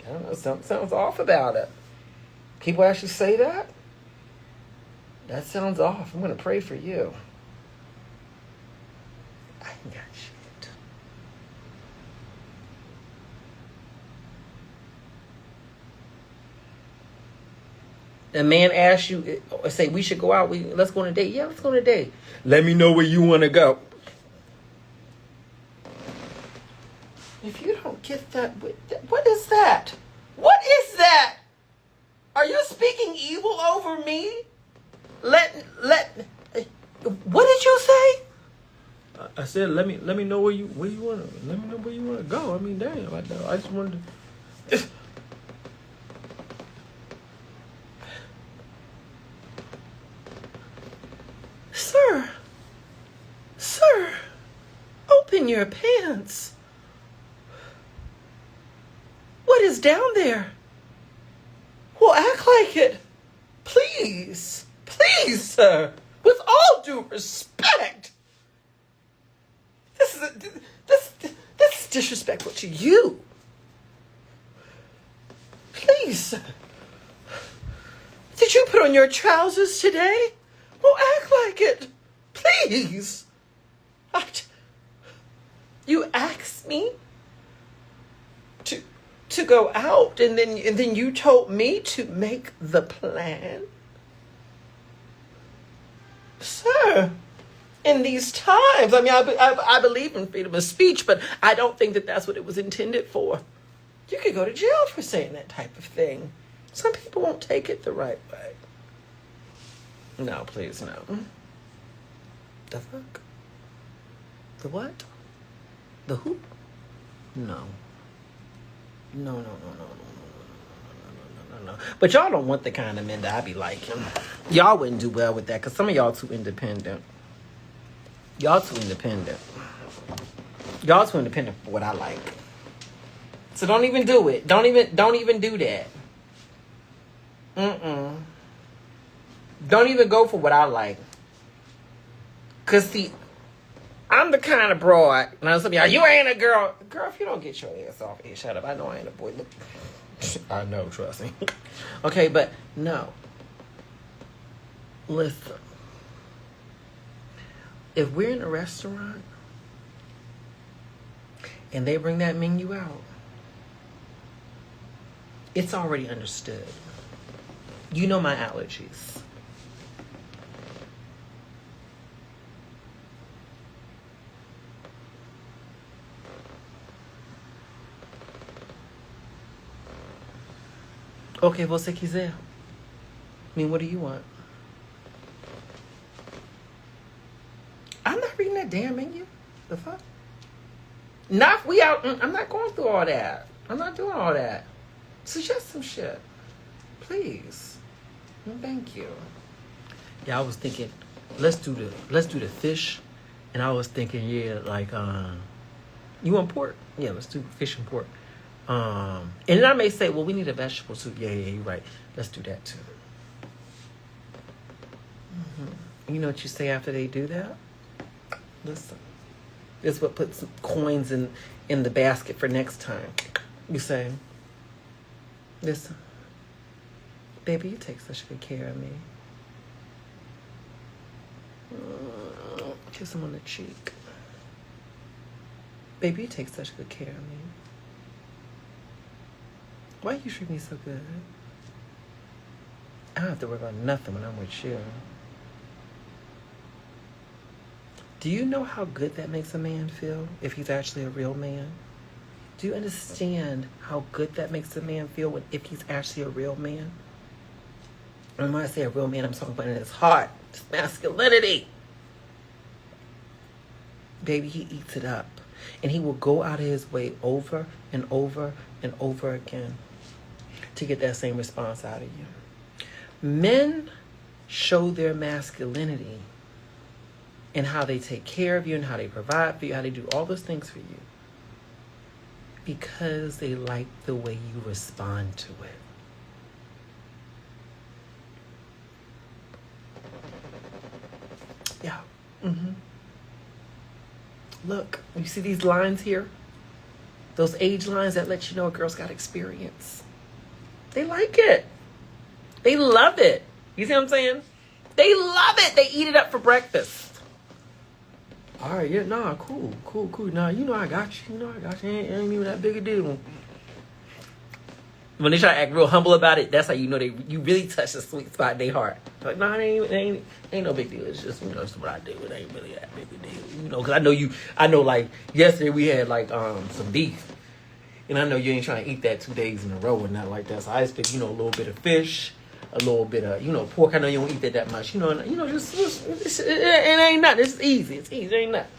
I don't know. Something sounds off about it. People actually say that? That sounds off. I'm going to pray for you. I ain't got shit. A man asks you, say, we should go out. Let's go on a date. Yeah, let's go on a date. Let me know where you want to go. If you don't get that, what is that? What is that? Are you speaking evil over me? What did you say? I said, let me know where you want to. Let me know where you want to go. I mean, damn, I just wanted to. Sir, open your pants. What is down there? Well, act like it. Please, sir. With all due respect. This is disrespectful to you. Please, sir. Did you put on your trousers today? Well, act like it. Please. You asked me to go out, and then you told me to make the plan. Sir, in these times, I mean, I believe in freedom of speech, but I don't think that that's what it was intended for. You could go to jail for saying that type of thing. Some people won't take it the right way. No, please, no. The fuck? The what? The who? No. No. But y'all don't want the kind of men that I be liking. Y'all wouldn't do well with that because some of y'all too independent. Y'all too independent for what I like. So don't even do it. Don't even do that. Don't even go for what I like. Cause see, I'm the kind of broad. Now some of y'all, you ain't a girl. Girl, if you don't get your ass off here, shut up. I know I ain't a boy. Look, I know, trust me. Okay, but no. Listen. If we're in a restaurant and they bring that menu out, it's already understood. You know my allergies. Okay, você quiser. I mean, what do you want? I'm not reading that damn menu. The fuck? Not we out. I'm not going through all that. I'm not doing all that. Suggest some shit, please. Thank you. Yeah, I was thinking, let's do the fish, and I was thinking, yeah, like, you want pork? Yeah, let's do fish and pork. And then I may say, well, we need a vegetable soup. Yeah, you're right. Let's do that too. You know what you say after they do that? Listen, this is what puts some coins in the basket for next time. You say, listen, baby, you take such good care of me. Kiss him on the cheek. Baby, you take such good care of me. Why you treat me so good? I don't have to worry about nothing when I'm with you. Do you know how good that makes a man feel if he's actually a real man? Do you understand how good that makes a man feel if he's actually a real man? And when I say a real man, I'm talking about in his heart, his masculinity. Baby, he eats it up. And he will go out of his way over and over and over again to get that same response out of you. Men show their masculinity in how they take care of you and how they provide for you, how they do all those things for you, because they like the way you respond to it. Yeah. Look, you see these lines here? Those age lines that let you know a girl's got experience. They like it. They love it. You see what I'm saying? They love it. They eat it up for breakfast. All right, yeah, nah, cool. Nah, you know I got you. Ain't even that big a deal. When they try to act real humble about it, that's how you know you really touch the sweet spot in their heart. Like, nah, it ain't no big deal. It's just, it's what I do. It ain't really that big a deal. Because I know, like, yesterday we had, like, some beef. And I know you ain't trying to eat that 2 days in a row or nothing like that. So I expect, a little bit of fish, a little bit of, pork. I know you don't eat that much. Just it ain't nothing. It's easy. It's easy. It ain't nothing.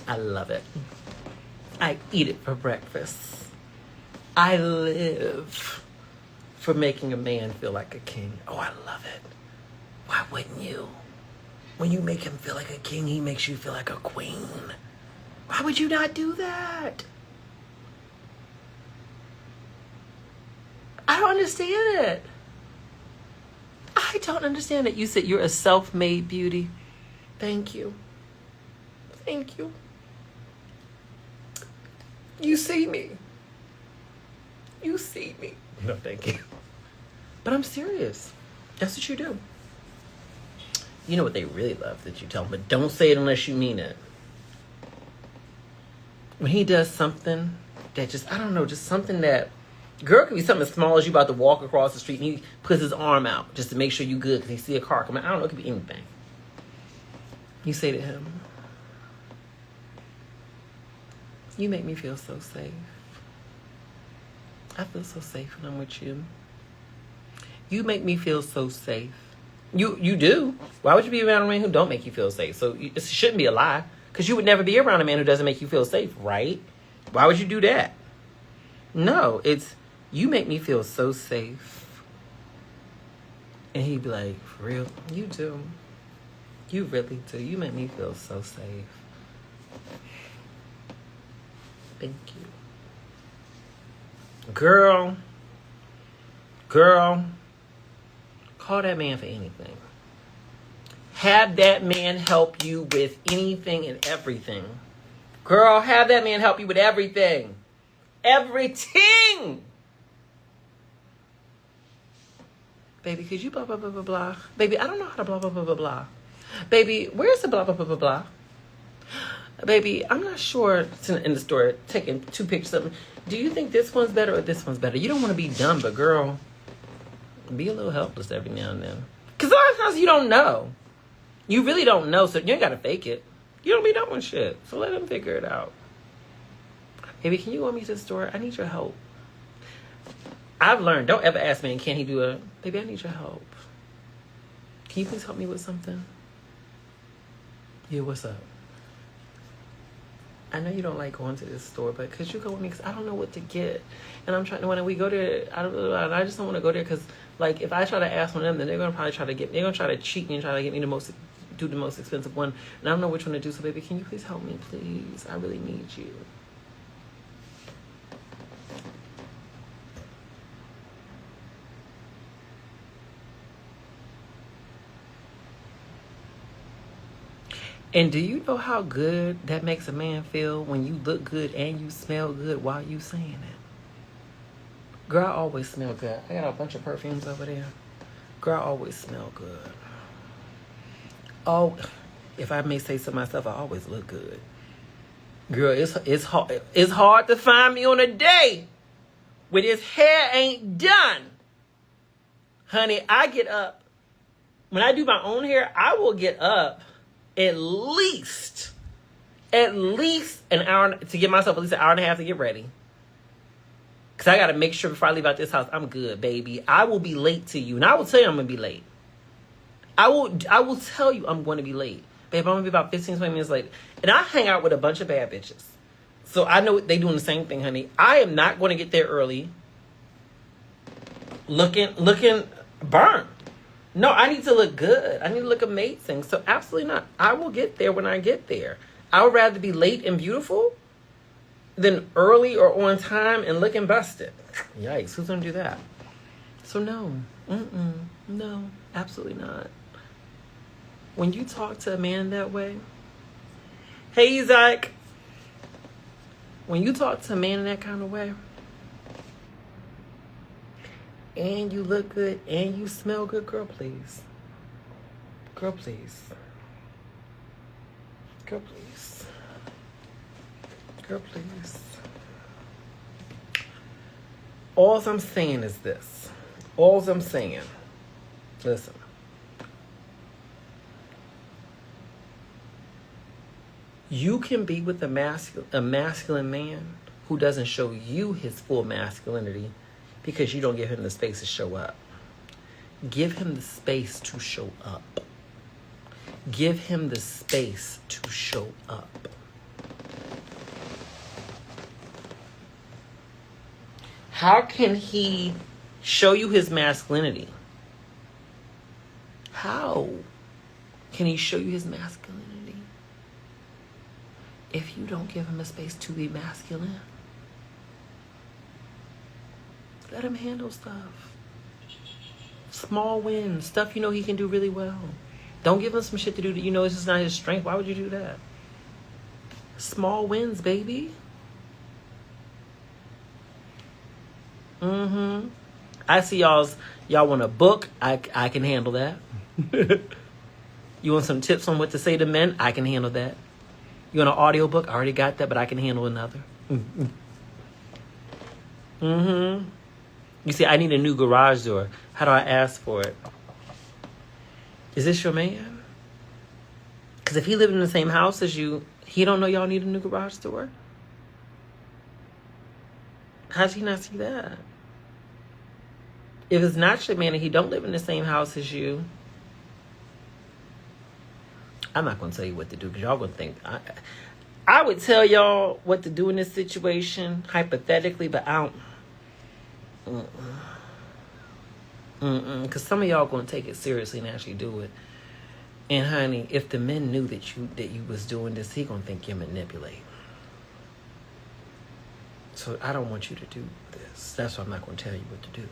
I love it. I eat it for breakfast. I live for making a man feel like a king. Oh, I love it. Why wouldn't you? When you make him feel like a king, he makes you feel like a queen. Why would you not do that? I don't understand it. I don't understand it. You said you're a self-made beauty. Thank you. Thank you. You see me. You see me. No, thank you. But I'm serious. That's what you do. You know what they really love that you tell them, but don't say it unless you mean it. When he does something that just something that, girl, could be something as small as you about to walk across the street and he puts his arm out just to make sure you good because he see a car coming. I don't know, it could be anything. You say to him, you make me feel so safe. I feel so safe when I'm with you. You make me feel so safe. You do. Why would you be around a man who don't make you feel safe? So it shouldn't be a lie. Because you would never be around a man who doesn't make you feel safe, right? Why would you do that? No, it's, you make me feel so safe. And he'd be like, for real? You do. You really do. You make me feel so safe. Thank you. Girl, call that man for anything. Have that man help you with anything and everything. Girl, have that man help you with everything. Everything. Baby, could you blah, blah, blah, blah, blah? Baby, I don't know how to blah, blah, blah, blah, blah. Baby, where's the blah, blah, blah, blah, blah? Baby, I'm not sure. It's in the store, taking 2 pictures of them. Do you think this one's better or this one's better? You don't want to be dumb, but girl, be a little helpless every now and then. Because a lot of times you don't know. You really don't know, so you ain't gotta fake it. You don't be knowing shit, so let them figure it out. Baby, can you go with me to the store? I need your help. I've learned, don't ever ask me, can he do it? Baby, I need your help. Can you please help me with something? Yeah, what's up? I know you don't like going to this store, but could you go with me? Because I don't know what to get. And I'm trying to, when we go there, I just don't want to go there because, like, if I try to ask one of them, then they're going to probably try to cheat me and try to get me do the most expensive one. And I don't know which one to do. So, baby, can you please help me, please? I really need you. And do you know how good that makes a man feel when you look good and you smell good while you saying it? Girl, I always smell good. I got a bunch of perfumes over there. Girl, I always smell good. Oh, if I may say so myself, I always look good. Girl, it's hard to find me on a day when his hair ain't done. Honey, I get up. When I do my own hair, I will get up at least an hour to give myself at least an hour and a half to get ready. Because I got to make sure before I leave out this house, I'm good, baby. I will be late to you. And I will tell you I'm going to be late. I will tell you I'm going to be late. Babe, I'm going to be about 15, 20 minutes late. And I hang out with a bunch of bad bitches. So I know they doing the same thing, honey. I am not going to get there early looking burnt. No, I need to look good. I need to look amazing. So absolutely not. I will get there when I get there. I would rather be late and beautiful than early or on time and looking busted. Yikes, who's going to do that? So no. No, absolutely not. When you talk to a man that way, hey, Zach. When you talk to a man in that kind of way, and you look good, and you smell good, girl, please. Girl, please. Girl, please. Girl, please. All I'm saying is this. All I'm saying. Listen. You can be with a masculine man who doesn't show you his full masculinity because you don't give him the space to show up. Give him the space to show up. Give him the space to show up. How can he show you his masculinity? How can he show you his masculinity if you don't give him a space to be masculine? Let him handle stuff. Small wins. Stuff you know he can do really well. Don't give him some shit to do that you know it's just not his strength. Why would you do that? Small wins, baby. I see y'all want a book. I can handle that. You want some tips on what to say to men? I can handle that. You want an audio book? I already got that, but I can handle another. You see, I need a new garage door. How do I ask for it? Is this your man? Because if he lived in the same house as you, he don't know y'all need a new garage door? How does he not see that? If it's not your man and he don't live in the same house as you, I'm not going to tell you what to do because y'all going to think... I would tell y'all what to do in this situation, hypothetically, but I don't... Because some of y'all going to take it seriously and actually do it. And honey, if the men knew that you was doing this, he going to think you're manipulating. So I don't want you to do this. That's why I'm not going to tell you what to do.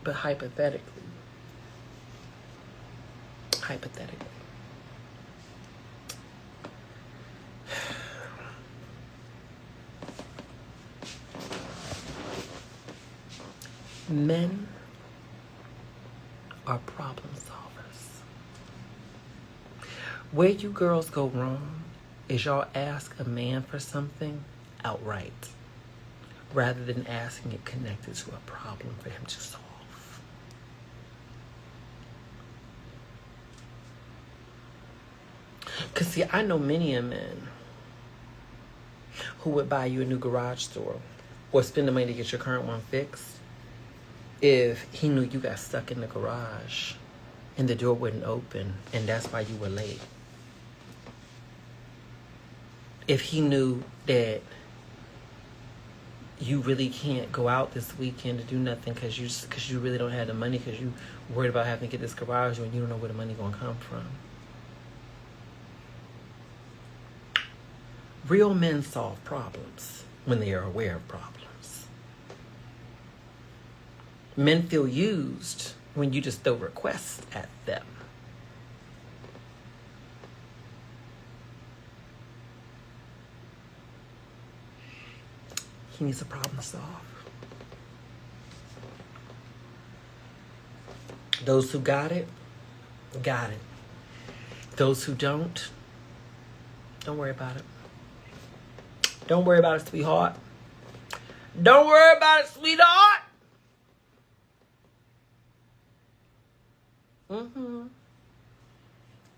But hypothetically, men are problem solvers. Where you girls go wrong is y'all ask a man for something outright. rather than asking it connected to a problem for him to solve. Because, see, I know many men who would buy you a new garage door or spend the money to get your current one fixed if he knew you got stuck in the garage and the door wouldn't open and that's why you were late. If he knew that you really can't go out this weekend to do nothing because you really don't have the money because you worried about having to get this garage when you don't know where the money going to come from. Real men solve problems when they are aware of problems. Men feel used when you just throw requests at them. He needs a problem to solve. Those who got it, got it. Those who don't worry about it. Don't worry about it, sweetheart. Don't worry about it, sweetheart.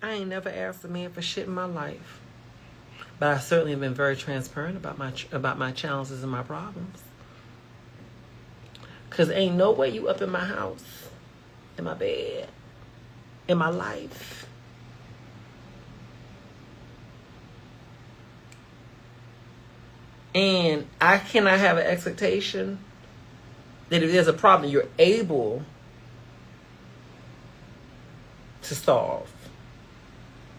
I ain't never asked a man for shit in my life. But I certainly have been very transparent about my challenges and my problems. Because ain't no way you up in my house, in my bed, in my life. And I cannot have an expectation that if there's a problem, you're able to solve.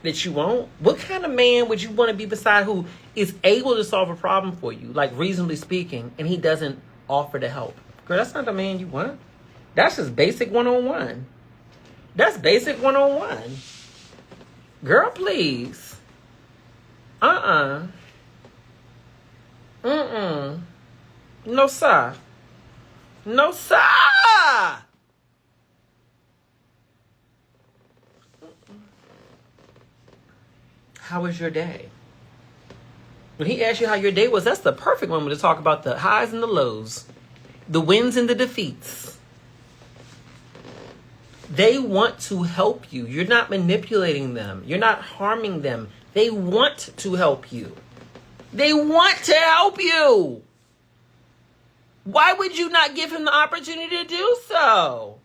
That you won't? What kind of man would you want to be beside who is able to solve a problem for you, like reasonably speaking, and he doesn't offer to help? Girl, that's not the man you want. That's just basic 101. That's basic 101. Girl, please. No, sir. No, sir. How was your day? When he asked you how your day was, that's the perfect moment to talk about the highs and the lows, the wins and the defeats. They want to help you. You're not manipulating them. You're not harming them. They want to help you. They want to help you. Why would you not give him the opportunity to do so?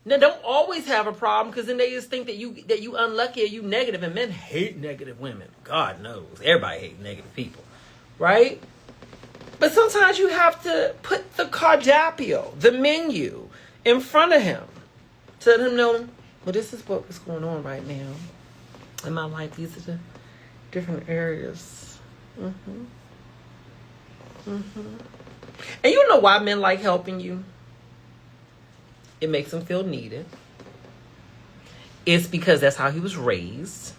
Now, don't always have a problem because then they just think that you unlucky or you negative, and men hate negative women. God knows. Everybody hates negative people, right? But sometimes you have to put the cardápio, the menu, in front of him to let him know, well, this is what is going on right now in my life. These are the different areas. And you know why men like helping you? It makes him feel needed. It's because that's how he was raised.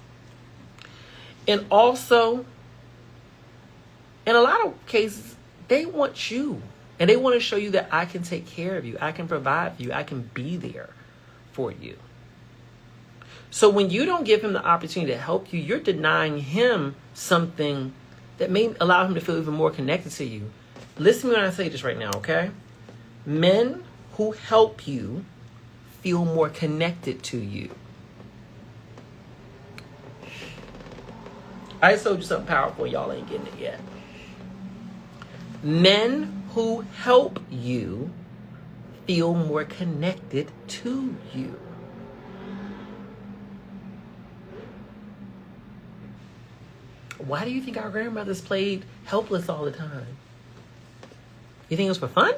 And also, in a lot of cases, they want you. And they want to show you that I can take care of you. I can provide for you. I can be there for you. So when you don't give him the opportunity to help you, you're denying him something that may allow him to feel even more connected to you. Listen to me when I say this right now, okay? Men who help you feel more connected to you. I just told you something powerful. Y'all ain't getting it yet. Men who help you feel more connected to you. Why do you think our grandmothers played helpless all the time? You think it was for fun?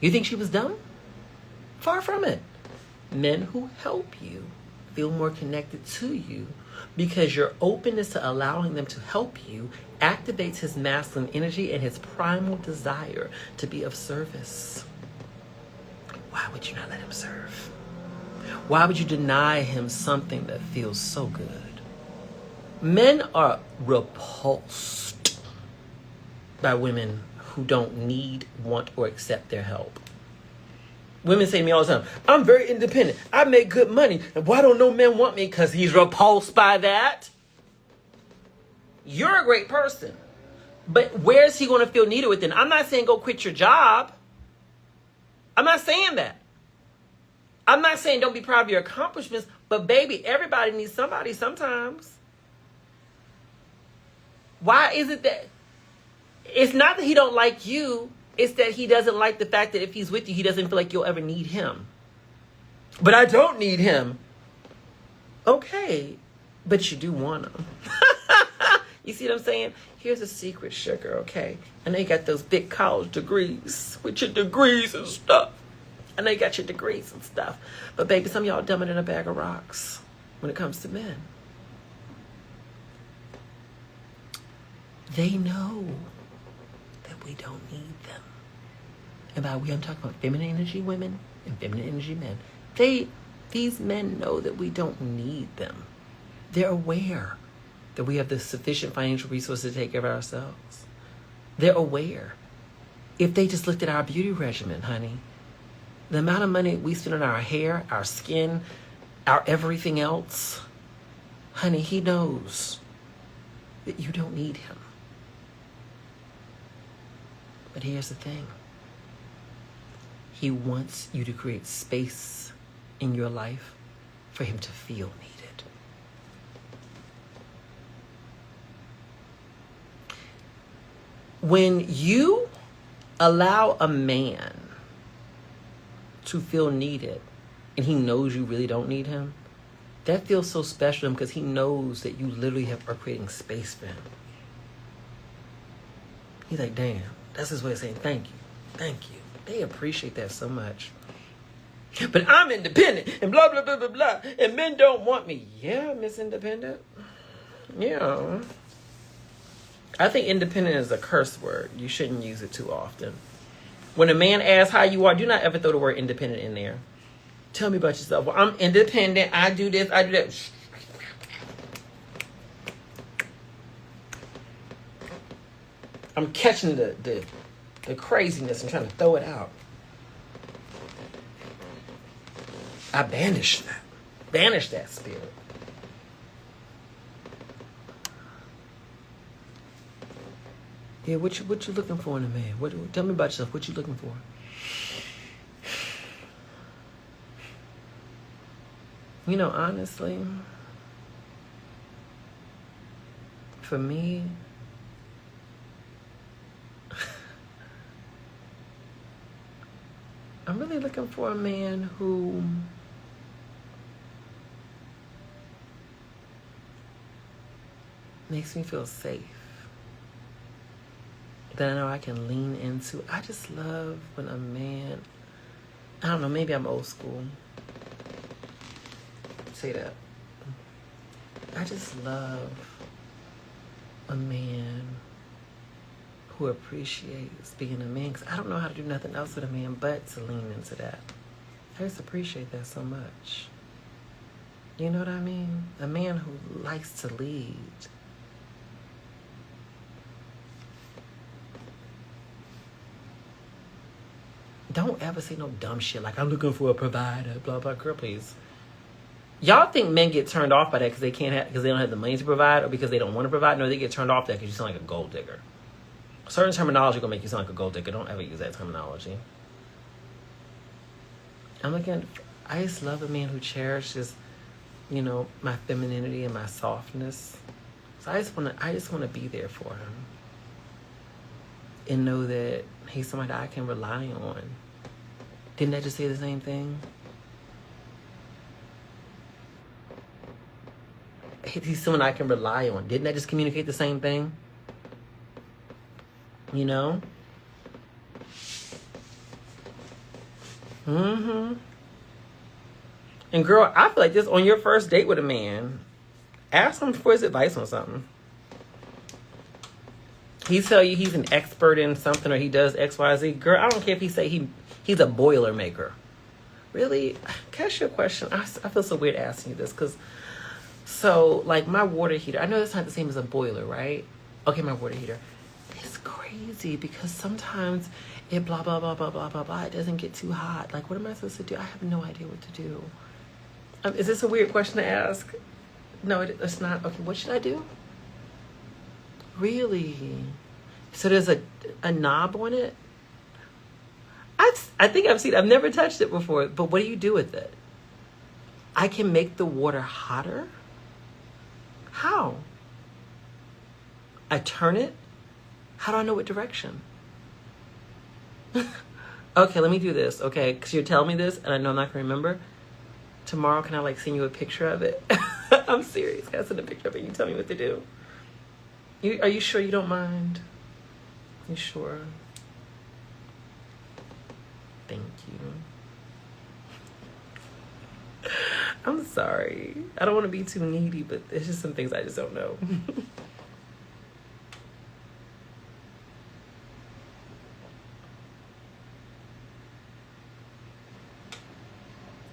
You think she was dumb? Far from it. Men who help you feel more connected to you because your openness to allowing them to help you activates his masculine energy and his primal desire to be of service. Why would you not let him serve? Why would you deny him something that feels so good? Men are repulsed by women who don't need, want, or accept their help. Women say to me all the time, I'm very independent. I make good money. And why don't no men want me? Because he's repulsed by that. You're a great person. But where's he going to feel needed within? I'm not saying go quit your job. I'm not saying that. I'm not saying don't be proud of your accomplishments. But baby, everybody needs somebody sometimes. Why is it that it's not that he don't like you, it's that he doesn't like the fact that if he's with you, he doesn't feel like you'll ever need him. But I don't need him. Okay, but you do want him. You see what I'm saying? Here's a secret, sugar, okay? I know you got those big college degrees with your degrees and stuff. I know you got your degrees and stuff. But baby, some of y'all dumber than a bag of rocks when it comes to men. They know that we don't need them. And by we, I'm talking about feminine energy women and feminine energy men. These men know that we don't need them. They're aware that we have the sufficient financial resources to take care of ourselves. They're aware. If they just looked at our beauty regimen, honey, the amount of money we spend on our hair, our skin, our everything else, honey, he knows that you don't need him. But here's the thing. He wants you to create space in your life for him to feel needed. When you allow a man to feel needed and he knows you really don't need him, that feels so special to him because he knows that you literally are creating space for him. He's like, damn. That's his way of saying thank you. Thank you. They appreciate that so much. But I'm independent and blah, blah, blah, blah, blah. And men don't want me. Yeah, Miss Independent. Yeah. I think independent is a curse word. You shouldn't use it too often. When a man asks how you are, do not ever throw the word independent in there. Tell me about yourself. Well, I'm independent. I do this. I do that. I'm catching the craziness and trying to throw it out. I banish that. Banish that spirit. Yeah, what you looking for in a man? Tell me about yourself. What you looking for? You know, honestly, for me, I'm really looking for a man who makes me feel safe. That I know I can lean into. I just love when a man, I don't know, maybe I'm old school. Say that. I just love a man who appreciates being a man, because I don't know how to do nothing else with a man but to lean into that. I just appreciate that so much. You know what I mean? A man who likes to lead. Don't ever say no dumb shit like, I'm looking for a provider, blah, blah. Girl, please. Y'all think men get turned off by that because they don't have the money to provide, or because they don't want to provide? No, they get turned off by that because you sound like a gold digger. Certain terminology gonna make you sound like a gold digger. Don't ever use that terminology. I just love a man who cherishes, you know, my femininity and my softness. So I just wanna be there for him. And know that he's somebody I can rely on. Didn't I just say the same thing? He's someone I can rely on. Didn't I just communicate the same thing? You know? Mm-hmm. And girl, I feel like this on your first date with a man. Ask him for his advice on something. He tell you he's an expert in something or he does X, Y, Z. Girl, I don't care if he say he's a boiler maker. Really? Can I ask you a question? I feel so weird asking you this because, so like my water heater, I know that's not the same as a boiler, right? Okay, my water heater. It's crazy because sometimes it blah, blah, blah, blah, blah, blah, blah. It doesn't get too hot. Like, what am I supposed to do? I have no idea what to do. Is this a weird question to ask? No, it's not. Okay, what should I do? Really? So there's a knob on it? I think I've never touched it before, but what do you do with it? I can make the water hotter? How? I turn it? How do I know what direction? Okay, let me do this, okay? Because you're telling me this, and I know I'm not going to remember. Tomorrow, can I, like, send you a picture of it? I'm serious. Can I send a picture of it and you tell me what to do? Are you sure you don't mind? You sure? Thank you. I'm sorry. I don't want to be too needy, but there's just some things I just don't know.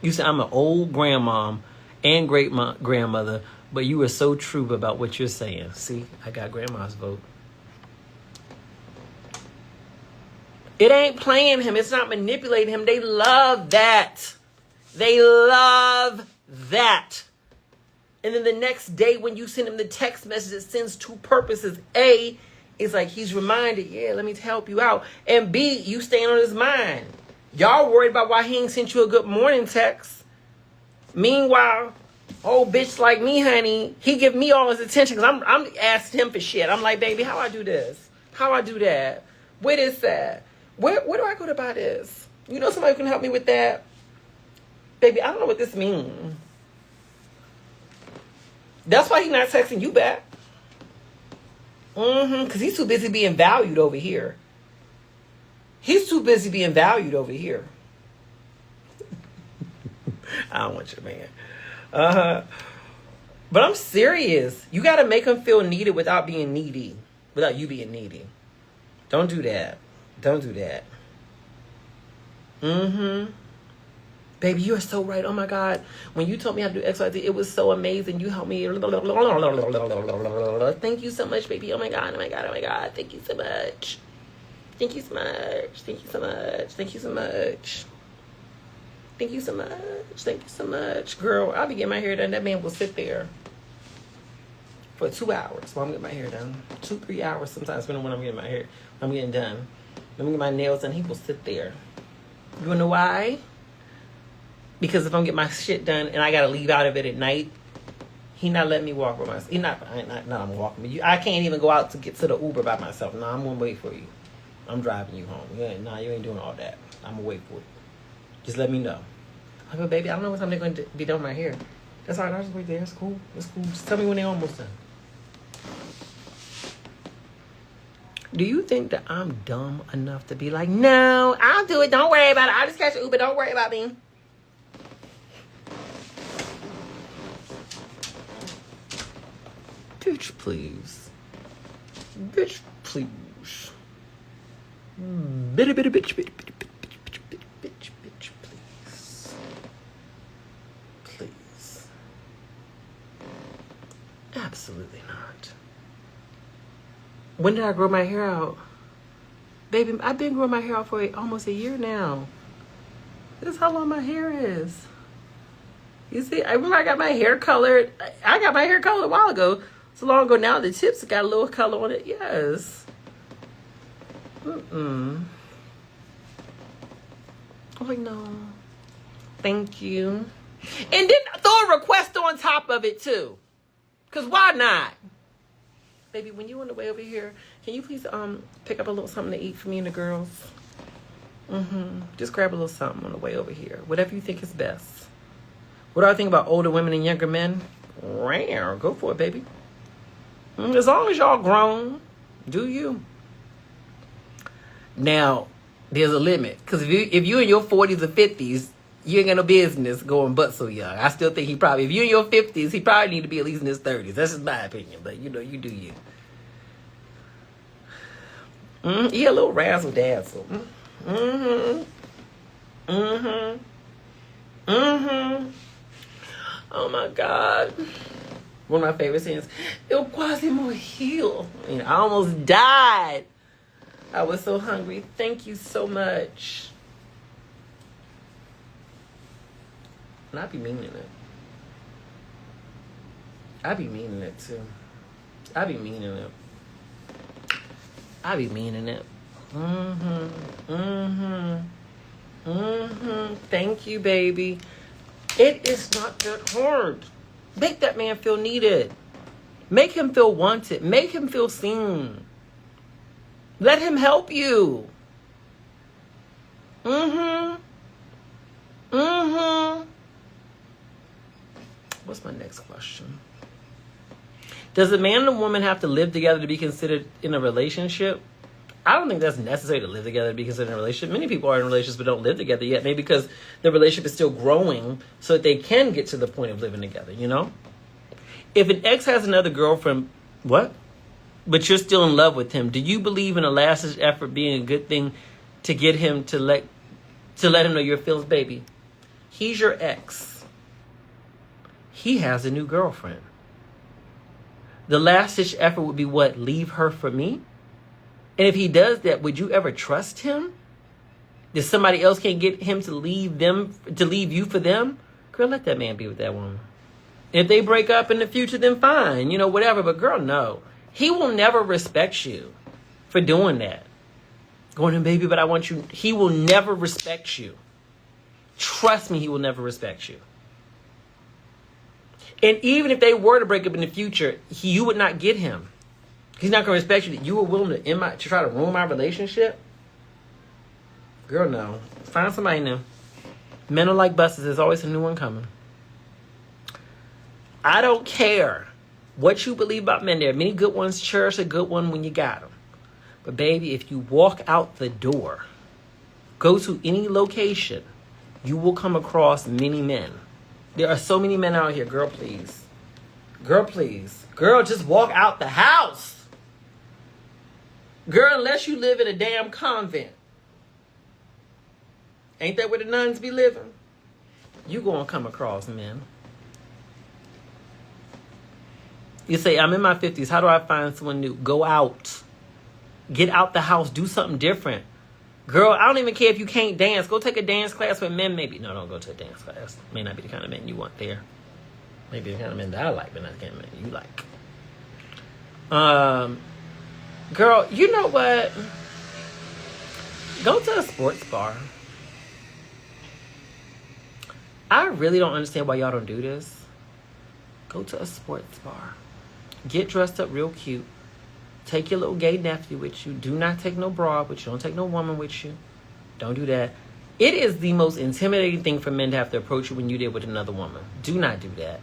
You said I'm an old grandmom and great grandmother, but you were so true about what you're saying. See, I got grandma's vote. It ain't playing him. It's not manipulating him. They love that. They love that. And then the next day when you send him the text message, it sends two purposes. A, it's like he's reminded, yeah, let me help you out. And B, you staying on his mind. Y'all worried about why he ain't sent you a good morning text. Meanwhile, old bitch like me, honey, he give me all his attention because I'm asking him for shit. I'm like, baby, how I do this? How I do that? Where is that? Where do I go to buy this? You know somebody who can help me with that? Baby, I don't know what this means. That's why he's not texting you back. Because he's too busy being valued over here. He's too busy being valued over here. I don't want your man. But I'm serious. You got to make him feel needed without being needy. Without you being needy. Don't do that. Don't do that. Baby, you are so right. Oh my God. When you told me how to do XYZ, it was so amazing. You helped me. Thank you so much, baby. Oh my God. Oh my God. Oh my God. Thank you so much. Thank you so much. Thank you so much. Thank you so much. Thank you so much. Thank you so much. Girl, I'll be getting my hair done. That man will sit there for 2 hours while I'm getting my hair done. 2-3 hours sometimes, depending on when I'm getting my hair. I'm getting done. Let me get my nails done. He will sit there. You wanna know why? Because if I'm getting my shit done and I gotta leave out of it at night, he not letting me walk with myself. He not I'm walking. I can't even go out to get to the Uber by myself. No, I'm gonna wait for you. I'm driving you home. You ain't doing all that. I'm gonna wait for you. Just let me know. I go, baby, I don't know what time they're going to be done my hair. That's all right. I'll just wait there. It's cool. It's cool. Just tell me when they're almost done. Do you think that I'm dumb enough to be like, no, I'll do it. Don't worry about it. I'll just catch an Uber. Don't worry about me. Bitch, please. Bitch, please. Bitty, bitty, bitch, bitty, bitty, bitch, please. Please. Absolutely not. When did I grow my hair out? Baby, I've been growing my hair out for almost a year now. This is how long my hair is. You see, I remember I got my hair colored. I got my hair colored a while ago. So long ago now, the tips got a little color on it. Yes. I'm like, no. Thank you. And then throw a request on top of it, too. Because why not? Baby, when you on the way over here, can you please pick up a little something to eat for me and the girls? Just grab a little something on the way over here. Whatever you think is best. What do I think about older women and younger men? Rare. Go for it, baby. As long as y'all grown, do you. Now, there's a limit. Because if you in your 40s or 50s, you ain't got no business going but so young. I still think if you're in your 50s, he probably need to be at least in his 30s. That's just my opinion. But, you do you. Yeah, a little razzle dazzle. Oh, my God. One of my favorite scenes. Eu quase morri. I almost died. I was so hungry. Thank you so much. And I be meaning it. I be meaning it too. I be meaning it. I be meaning it. Thank you, baby. It is not that hard. Make that man feel needed. Make him feel wanted. Make him feel seen. Let him help you. What's my next question? Does a man and a woman have to live together to be considered in a relationship? I don't think that's necessary to live together to be considered in a relationship. Many people are in relationships but don't live together yet, maybe because the relationship is still growing so that they can get to the point of living together, you know? If an ex has another girlfriend, what? But you're still in love with him, do you believe in a last-ditch effort being a good thing to get him to let him know your feelings, baby? He's your ex. He has a new girlfriend. The last-ditch effort would be what? Leave her for me? And if he does that, would you ever trust him? If somebody else can't get him to leave you for them? Girl, let that man be with that woman. If they break up in the future, then fine, whatever. But girl, no. He will never respect you for doing that. Going in, baby, but I want you. He will never respect you. Trust me, he will never respect you. And even if they were to break up in the future, you would not get him. He's not going to respect you. That you were willing to try to ruin my relationship? Girl, no. Find somebody new. Men are like buses. There's always a new one coming. I don't care what you believe about men. There are many good ones. Cherish a good one when you got them. But baby, if you walk out the door, go to any location, you will come across many men. There are so many men out here. Girl, please. Girl, please. Girl, just walk out the house. Girl, unless you live in a damn convent. Ain't that where the nuns be living? You gonna come across men. You say, I'm in my 50s. How do I find someone new? Go out. Get out the house. Do something different. Girl, I don't even care if you can't dance. Go take a dance class with men, maybe. No, don't go to a dance class. May not be the kind of men you want there. Maybe the kind of men that I like, but not the kind of men you like. Girl, you know what? Go to a sports bar. I really don't understand why y'all don't do this. Go to a sports bar. Get dressed up real cute. Take your little gay nephew with you. Do not take no bra with you. Don't take no woman with you. Don't do that. It is the most intimidating thing for men to have to approach you when you're there with another woman. Do not do that.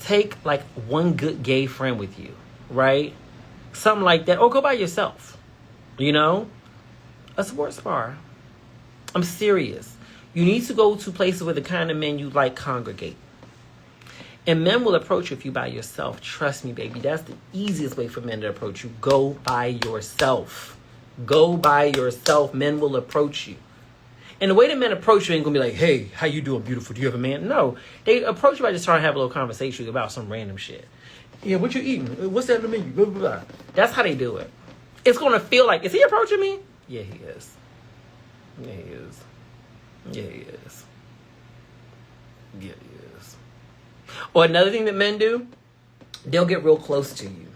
Take like one good gay friend with you, right? Something like that. Or go by yourself. A sports bar. I'm serious. You need to go to places where the kind of men you like congregate. And men will approach you if you by yourself. Trust me, baby. That's the easiest way for men to approach you. Go by yourself. Go by yourself. Men will approach you. And the way that men approach you ain't going to be like, hey, how you doing, beautiful? Do you have a man? No. They approach you by just trying to have a little conversation about some random shit. Yeah, what you eating? What's that in the menu? Blah, blah, blah. That's how they do it. It's going to feel like, is he approaching me? Yeah, he is. Yeah, he is. Yeah, he is. Yeah, he is. Or another thing that men do, they'll get real close to you.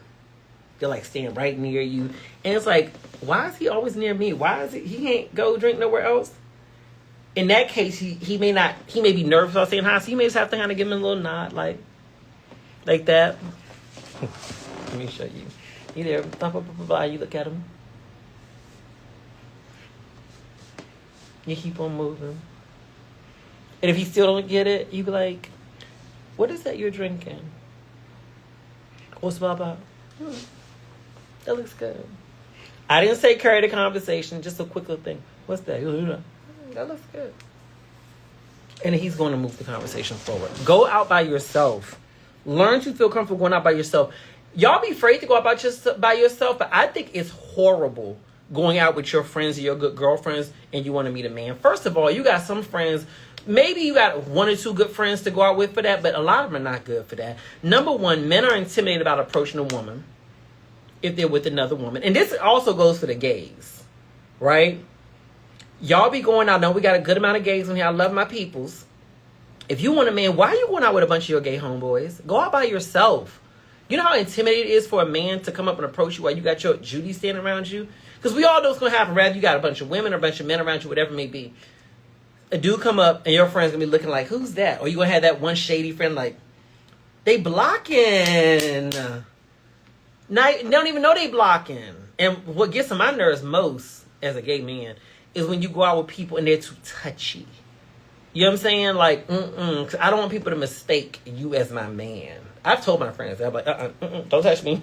They'll like stand right near you. And it's like, why is he always near me? Why is he can't go drink nowhere else? In that case, he may be nervous about saying hi, so you may just have to kind of give him a little nod like that. Let me show you. You there, you look at him. You keep on moving. And if he still don't get it, you be like, what is that you're drinking? What's about? That looks good. I didn't say carry the conversation, just a quick little thing. What's that? That looks good. And he's going to move the conversation forward. Go out by yourself. Learn to feel comfortable going out by yourself. Y'all be afraid to go out by yourself, but I think it's horrible going out with your friends or your good girlfriends and you want to meet a man. First of all, you got some friends. Maybe you got one or two good friends to go out with for that, but a lot of them are not good for that. Number one, men are intimidated about approaching a woman if they're with another woman. And this also goes for the gays, right? Y'all be going out. Now we got a good amount of gays in here. I love my peoples. If you want a man, why are you going out with a bunch of your gay homeboys? Go out by yourself. You know how intimidating it is for a man to come up and approach you while you got your Judy standing around you? Because we all know what's going to happen. Rather, you got a bunch of women or a bunch of men around you, whatever it may be. A dude come up and your friend's going to be looking like, who's that? Or you going to have that one shady friend like, they blocking. Now, they don't even know they blocking. And what gets on my nerves most as a gay man is when you go out with people and they're too touchy. You know what I'm saying? Like, 'cause I don't want people to mistake you as my man. I've told my friends, I'm like, don't touch me.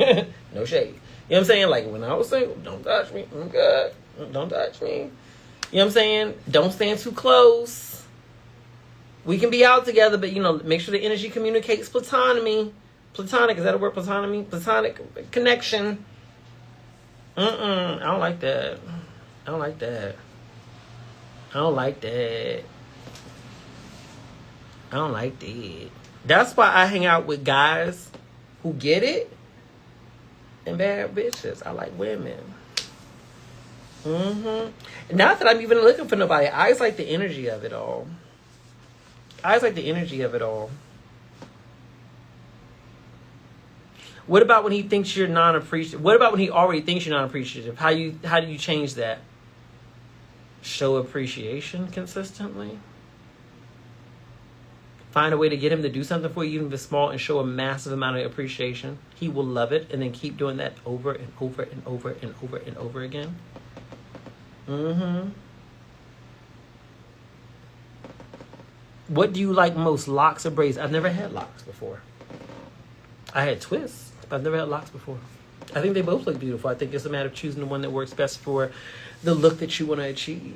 No shade. You know what I'm saying? Like, when I was single, don't touch me. I'm good. Don't touch me. You know what I'm saying? Don't stand too close. We can be out together, but, you know, make sure the energy communicates platonic. Platonic, is that a word? Platonic connection. I don't like that. I don't like that. I don't like that. I don't like that. That's why I hang out with guys who get it and bad bitches. I like women. Not that I'm even looking for nobody. I just like the energy of it all. What about when he thinks you're non-appreciative? What about when he already thinks you're non-appreciative? How do you change that? Show appreciation consistently. Find a way to get him to do something for you, even if it's small, and show a massive amount of appreciation. He will love it, and then keep doing that over and over and over and over and over again. What do you like most, locks or braids? I've never had locks before. I had twists, but I've never had locks before. I think they both look beautiful. I think it's a matter of choosing the one that works best for the look that you want to achieve.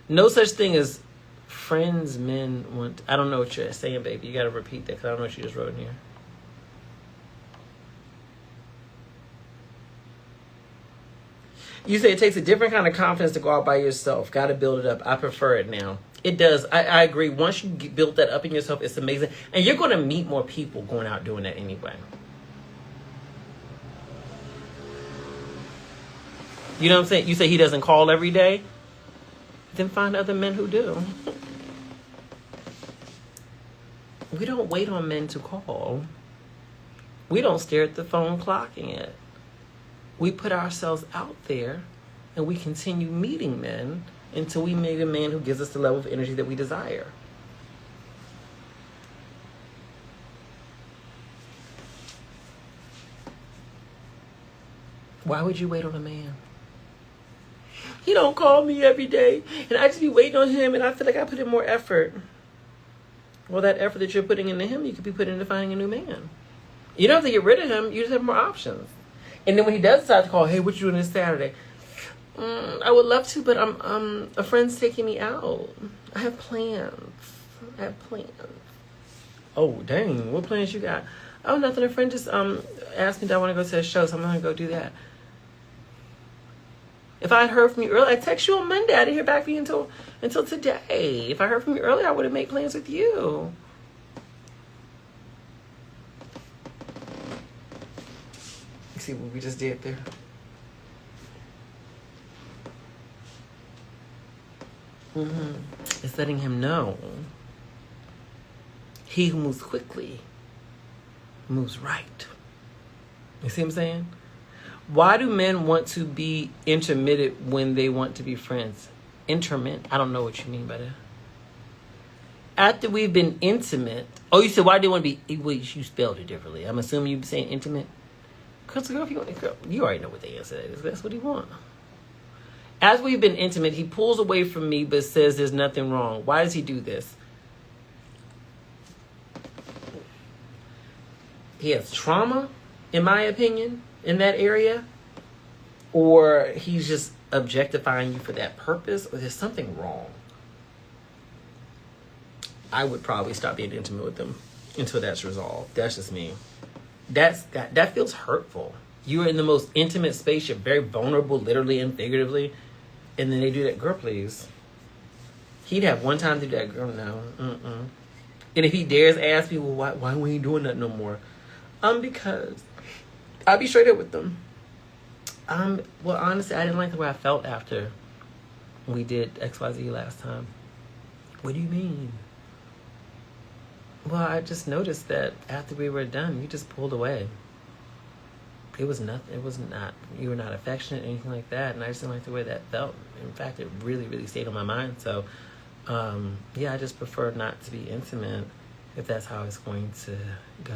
No such thing as friends men want. I don't know what you're saying, baby. You got to repeat that because I don't know what you just wrote in here. You say it takes a different kind of confidence to go out by yourself. Got to build it up. I prefer it now. It does. I agree. Once you build that up in yourself, it's amazing. And you're going to meet more people going out doing that anyway. You know what I'm saying? You say he doesn't call every day? Then find other men who do. We don't wait on men to call. We don't stare at the phone clocking it. We put ourselves out there and we continue meeting men until we meet a man who gives us the level of energy that we desire. Why would you wait on a man? He don't call me every day, and I just be waiting on him, and I feel like I put in more effort. Well, that effort that you're putting into him, you could be putting into finding a new man. You don't have to get rid of him. You just have more options. And then when he does decide to call, hey, what you doing this Saturday? I would love to, but a friend's taking me out. I have plans. Oh, dang. What plans you got? Oh, nothing. A friend just asked me, do I want to go to a show, so I'm going to go do that. If I had heard from you earlier, I text you on Monday. I didn't hear back from you until today. If I heard from you earlier, I would have made plans with you. You see what we just did there? It's letting him know. He who moves quickly moves right. You see what I'm saying? Why do men want to be intermittent when they want to be friends? Intermittent? I don't know what you mean by that. After we've been intimate. Oh, you said why do they want to be? Well, you spelled it differently. I'm assuming you're saying intimate. Because girl, you already know what the answer is. That's what he wants. As we've been intimate, he pulls away from me but says there's nothing wrong. Why does he do this? He has trauma, in my opinion, in that area. Or he's just objectifying you for that purpose. Or there's something wrong. I would probably stop being intimate with them until that's resolved. That's just me. That feels hurtful. You're in the most intimate space. You're very vulnerable, literally and figuratively. And then they do that. Girl, please. He'd have one time to do that. Girl, no. And if he dares ask me, well, why we ain't doing that no more? Because I'll be straight up with them. Well, honestly, I didn't like the way I felt after we did XYZ last time. What do you mean? Well, I just noticed that after we were done, you just pulled away. It was nothing. It was not. You were not affectionate, or anything like that, and I just didn't like the way that felt. In fact, it really, really stayed on my mind. So, yeah, I just prefer not to be intimate if that's how it's going to go.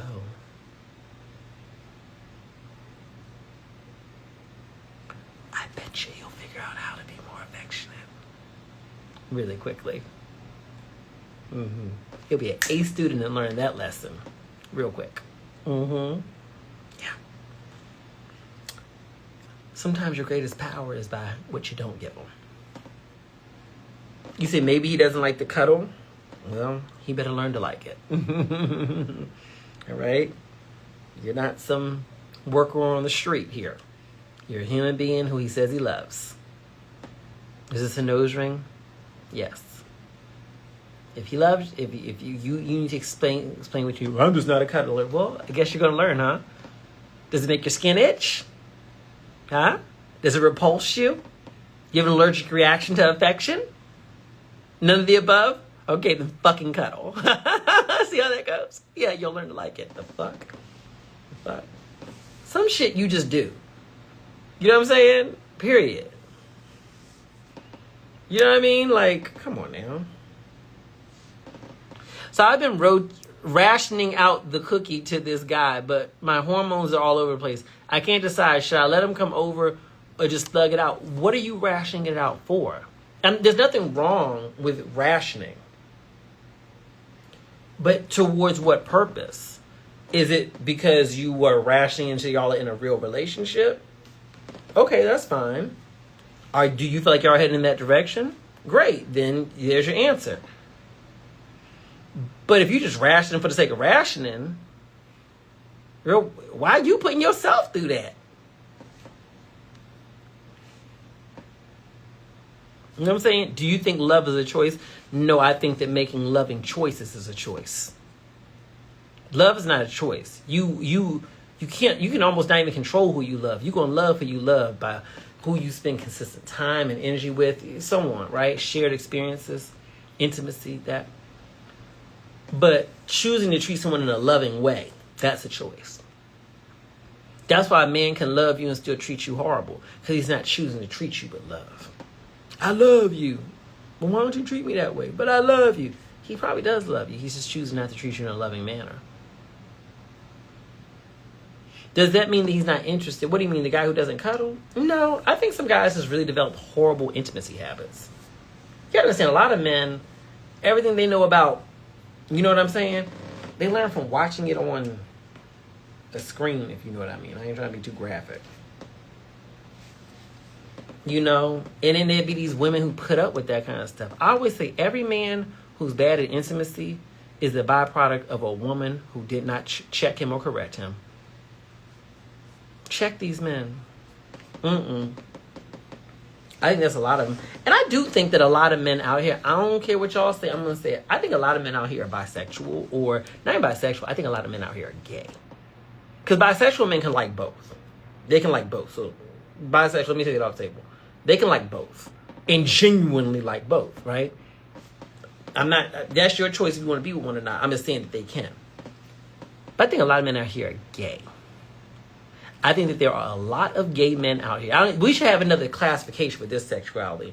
I bet you you'll figure out how to be more affectionate really quickly. You'll be an A student and learn that lesson real quick. Yeah. Sometimes your greatest power is by what you don't give him. You say maybe he doesn't like to cuddle. Well, he better learn to like it. All right? You're not some worker on the street here. You're a human being who he says he loves. Is this a nose ring? Yes. If he loves, if you need to explain what you. I'm just not a cuddler. Well, I guess you're gonna learn, huh? Does it make your skin itch? Huh? Does it repulse you? You have an allergic reaction to affection? None of the above? Okay, then fucking cuddle. See how that goes? Yeah, you'll learn to like it. The fuck? Some shit you just do. You know what I'm saying? Period. You know what I mean? Like, come on now. So I've been rationing out the cookie to this guy, but my hormones are all over the place. I can't decide, should I let him come over or just thug it out? What are you rationing it out for? And there's nothing wrong with rationing. But towards what purpose? Is it because you were rationing until y'all are in a real relationship? Okay, that's fine. Do you feel like y'all are heading in that direction? Great, then there's your answer. But if you just rationing for the sake of rationing, why are you putting yourself through that? You know what I'm saying? Do you think love is a choice? No, I think that making loving choices is a choice. Love is not a choice. You can almost not even control who you love. You're gonna love who you love by who you spend consistent time and energy with, so on, right? Shared experiences, intimacy, that. But choosing to treat someone in a loving way, that's a choice. That's why a man can love you and still treat you horrible, because he's not choosing to treat you with love. I love you. Well, why don't you treat me that way? But I love you. He probably does love you. He's just choosing not to treat you in a loving manner. Does that mean that he's not interested? What do you mean, the guy who doesn't cuddle? No, I think some guys just really develop horrible intimacy habits. You gotta understand, a lot of men, everything they know about, you know what I'm saying? They learn from watching it on the screen, if you know what I mean. I ain't trying to be too graphic. You know? And then there'd be these women who put up with that kind of stuff. I always say every man who's bad at intimacy is the byproduct of a woman who did not check him or correct him. Check these men. I think that's a lot of them. And I do think that a lot of men out here, I don't care what y'all say, I'm going to say it. I think a lot of men out here are bisexual, or not even bisexual. I think a lot of men out here are gay. Because bisexual men can like both. They can like both. So bisexual, let me take it off the table. They can like both. And genuinely like both, right? That's your choice if you want to be with one or not. I'm just saying that they can. But I think a lot of men out here are gay. I think that there are a lot of gay men out here. We should have another classification with this sexuality.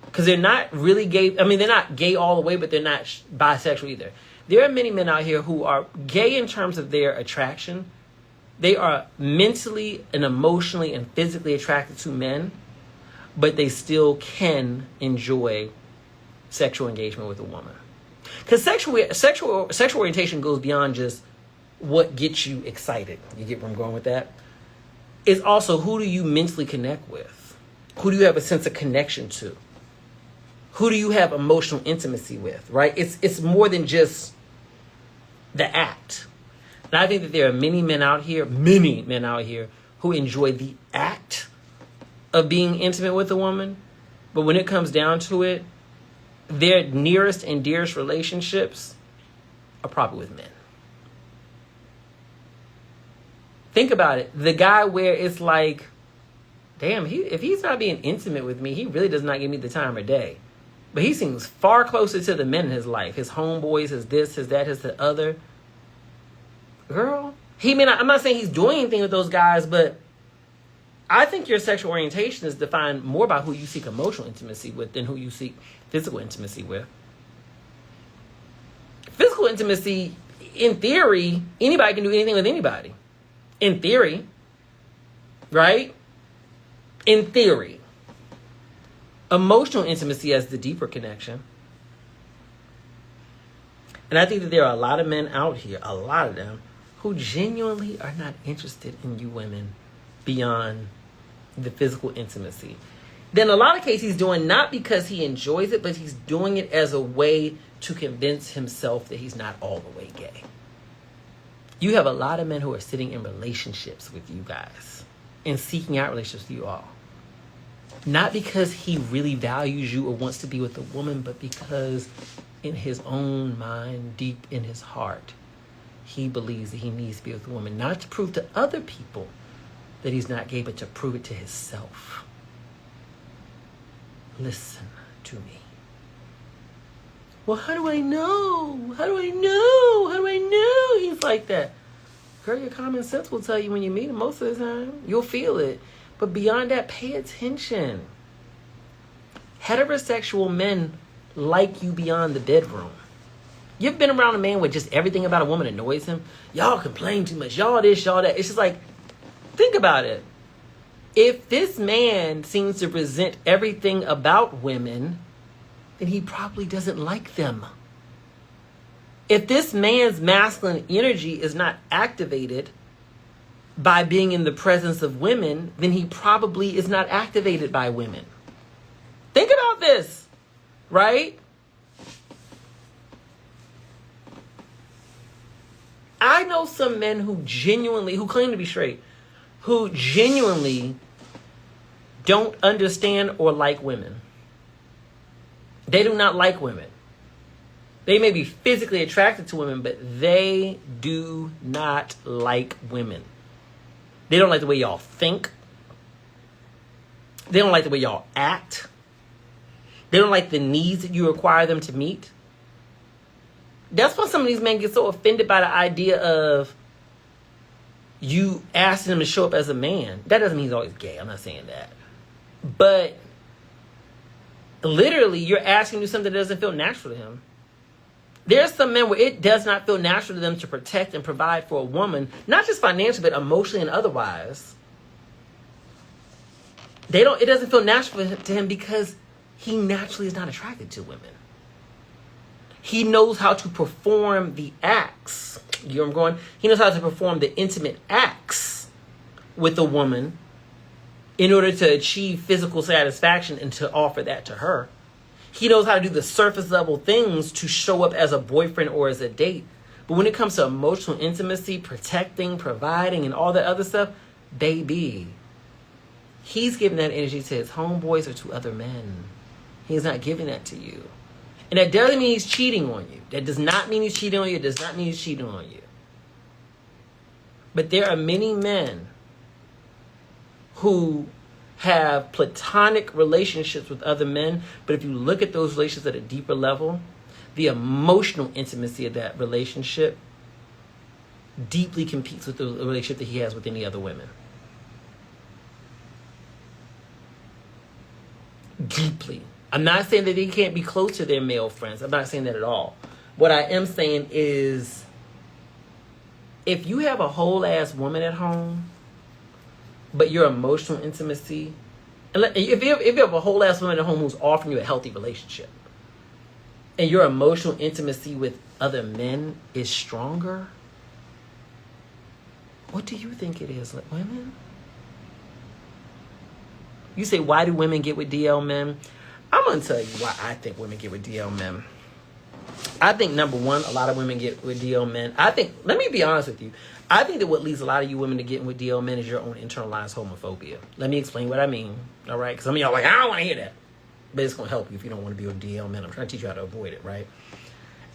Because they're not really gay. I mean, they're not gay all the way, but they're not bisexual either. There are many men out here who are gay in terms of their attraction. They are mentally and emotionally and physically attracted to men, but they still can enjoy sexual engagement with a woman. Because sexual orientation goes beyond just what gets you excited. You get where I'm going with that? It's also, who do you mentally connect with? Who do you have a sense of connection to? Who do you have emotional intimacy with, right? It's more than just the act. And I think that there are many men out here who enjoy the act of being intimate with a woman. But when it comes down to it, their nearest and dearest relationships are probably with men. Think about it. The guy where it's like, damn, if he's not being intimate with me, he really does not give me the time of day. But he seems far closer to the men in his life. His homeboys, his this, his that, his the other. Girl, I'm not saying he's doing anything with those guys, but I think your sexual orientation is defined more by who you seek emotional intimacy with than who you seek physical intimacy with. Physical intimacy, in theory, anybody can do anything with anybody. In theory. Right? In theory. Emotional intimacy has the deeper connection. And I think that there are a lot of men out here, a lot of them, who genuinely are not interested in you women beyond the physical intimacy. Then a lot of cases he's doing not because he enjoys it, but he's doing it as a way to convince himself that he's not all the way gay. You have a lot of men who are sitting in relationships with you guys and seeking out relationships with you all. Not because he really values you or wants to be with a woman, but because in his own mind, deep in his heart, he believes that he needs to be with a woman, not to prove to other people that he's not gay, but to prove it to himself. Listen to me. Well, how do I know? How do I know? How do I know he's like that? Girl, your common sense will tell you when you meet him most of the time. You'll feel it. But beyond that, pay attention. Heterosexual men like you beyond the bedroom. You've been around a man where just everything about a woman annoys him? Y'all complain too much. Y'all this, y'all that. It's just like, think about it. If this man seems to resent everything about women, then he probably doesn't like them. If this man's masculine energy is not activated by being in the presence of women, then he probably is not activated by women. Think about this, right? I know some men who claim to be straight, who genuinely don't understand or like women. They do not like women. They may be physically attracted to women, but they do not like women. They don't like the way y'all think. They don't like the way y'all act. They don't like the needs that you require them to meet. That's why some of these men get so offended by the idea of you asking them to show up as a man. That doesn't mean he's always gay. I'm not saying that. But literally, you're asking him to do something that doesn't feel natural to him. There's some men where it does not feel natural to them to protect and provide for a woman, not just financially, but emotionally and otherwise. It doesn't feel natural to him because he naturally is not attracted to women. He knows how to perform the acts. You know where I'm going? He knows how to perform the intimate acts with a woman in order to achieve physical satisfaction and to offer that to her. He knows how to do the surface level things to show up as a boyfriend or as a date. But when it comes to emotional intimacy, protecting, providing, and all that other stuff, baby, he's giving that energy to his homeboys or to other men. He's not giving that to you. And that doesn't mean he's cheating on you. That does not mean he's cheating on you. It does not mean he's cheating on you. But there are many men who have platonic relationships with other men, but if you look at those relationships at a deeper level, the emotional intimacy of that relationship deeply competes with the relationship that he has with any other women. Deeply. I'm not saying that they can't be close to their male friends. I'm not saying that at all. What I am saying is, if you have a whole ass woman at home, but your emotional intimacy, if you have a whole ass woman at home who's offering you a healthy relationship, and your emotional intimacy with other men is stronger, what do you think it is? Like women? You say, why do women get with DL men? I'm going to tell you why I think women get with DL men. I think, number one, a lot of women get with DL men. Let me be honest with you. I think that what leads a lot of you women to getting with DL men is your own internalized homophobia. Let me explain what I mean, all right? Because some of y'all are like, I don't want to hear that. But it's going to help you if you don't want to be with DL men. I'm trying to teach you how to avoid it, right?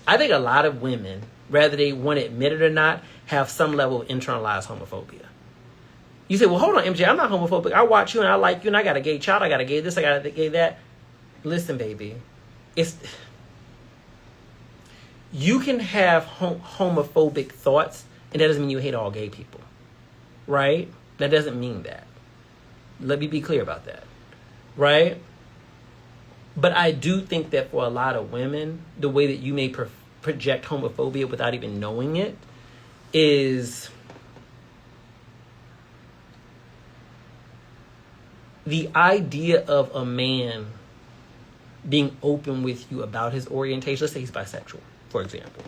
I think a lot of women, whether they want to admit it or not, have some level of internalized homophobia. You say, well, hold on, MJ, I'm not homophobic. I watch you and I like you and I got a gay child. I got a gay this, I got a gay that. Listen, baby. it's you can have homophobic thoughts, and that doesn't mean you hate all gay people, right? That doesn't mean that. Let me be clear about that, right? But I do think that for a lot of women, the way that you may project homophobia without even knowing it is the idea of a man being open with you about his orientation. Let's say he's bisexual, for example.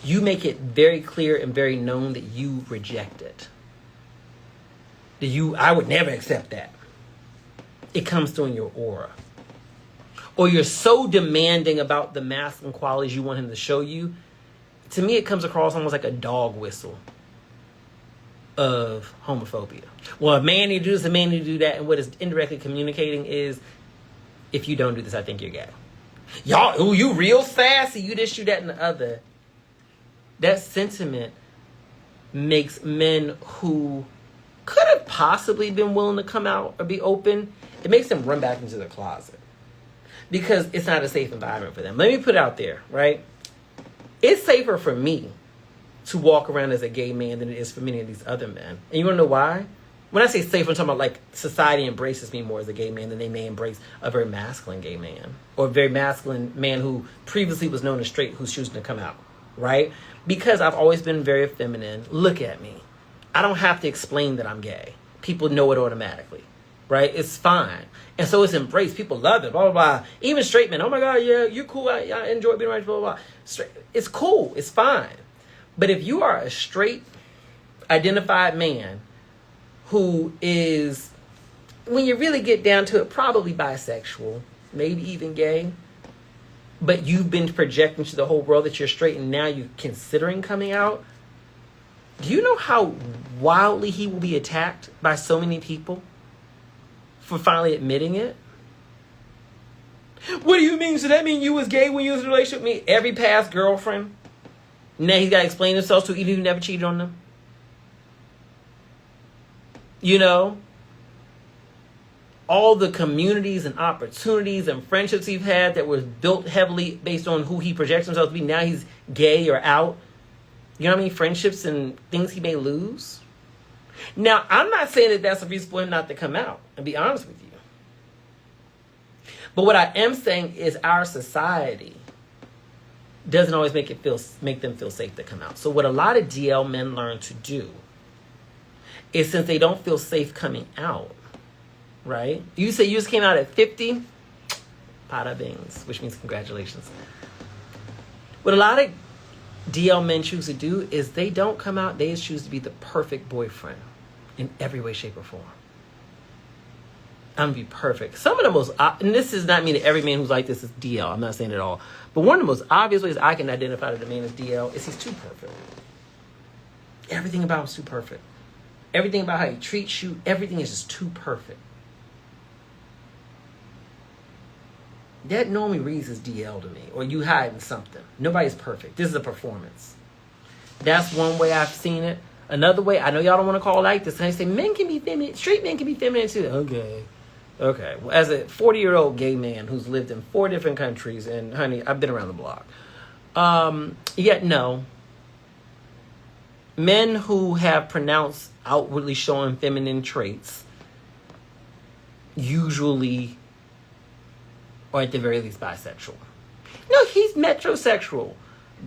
You make it very clear and very known that you reject it. I would never accept that. It comes through in your aura. Or you're so demanding about the masculine qualities you want him to show you. To me, it comes across almost like a dog whistle of homophobia. Well, a man need to do this, a man need to do that. And what it's indirectly communicating is, if you don't do this, I think you're gay. Y'all, ooh, you real sassy. You this, you that, and the other. That sentiment makes men who could have possibly been willing to come out or be open, it makes them run back into their closet. Because it's not a safe environment for them. Let me put it out there, right? It's safer for me to walk around as a gay man than it is for many of these other men. And you want to know why? When I say safe, I'm talking about like society embraces me more as a gay man than they may embrace a very masculine gay man. Or a very masculine man who previously was known as straight who's choosing to come out, right? Because I've always been very feminine. Look at me. I don't have to explain that I'm gay. People know it automatically, right? It's fine. And so it's embraced. People love it, blah, blah, blah. Even straight men, oh my God, yeah, you're cool. I enjoy being around you, blah, blah, blah. Straight, it's cool. It's fine. But if you are a straight, identified man who is, when you really get down to it, probably bisexual, maybe even gay, but you've been projecting to the whole world that you're straight and now you're considering coming out, do you know how wildly he will be attacked by so many people for finally admitting it? What do you mean? So that mean you was gay when you was in a relationship with me? Every past girlfriend, now he's got to explain himself to, even if you never cheated on them. You know? All the communities and opportunities and friendships he's had that was built heavily based on who he projects himself to be. Now he's gay or out. You know what I mean? Friendships and things he may lose. Now, I'm not saying that that's a reason for him not to come out, and be honest with you. But what I am saying is our society doesn't always make them feel safe to come out. So what a lot of DL men learn to do is, since they don't feel safe coming out, right? You say you just came out at 50, pada bings, which means congratulations. What a lot of DL men choose to do is they don't come out, they just choose to be the perfect boyfriend in every way, shape, or form. I'm gonna be perfect. Some of the most, and this does not mean that every man who's like this is DL, I'm not saying it at all, but one of the most obvious ways I can identify that a man is DL is he's too perfect. Everything about him is too perfect. Everything about how he treats you, everything is just too perfect. That normally reads as DL to me, or you hiding something. Nobody's perfect. This is a performance. That's one way I've seen it. Another way, I know y'all don't want to call it like this, and I say men can be feminine, straight men can be feminine too. Okay. Well, as a 40-year-old gay man who's lived in 4 different countries, and honey, I've been around the block. Yet no. Men who have pronounced outwardly showing feminine traits usually, or at the very least, bisexual. No, he's metrosexual.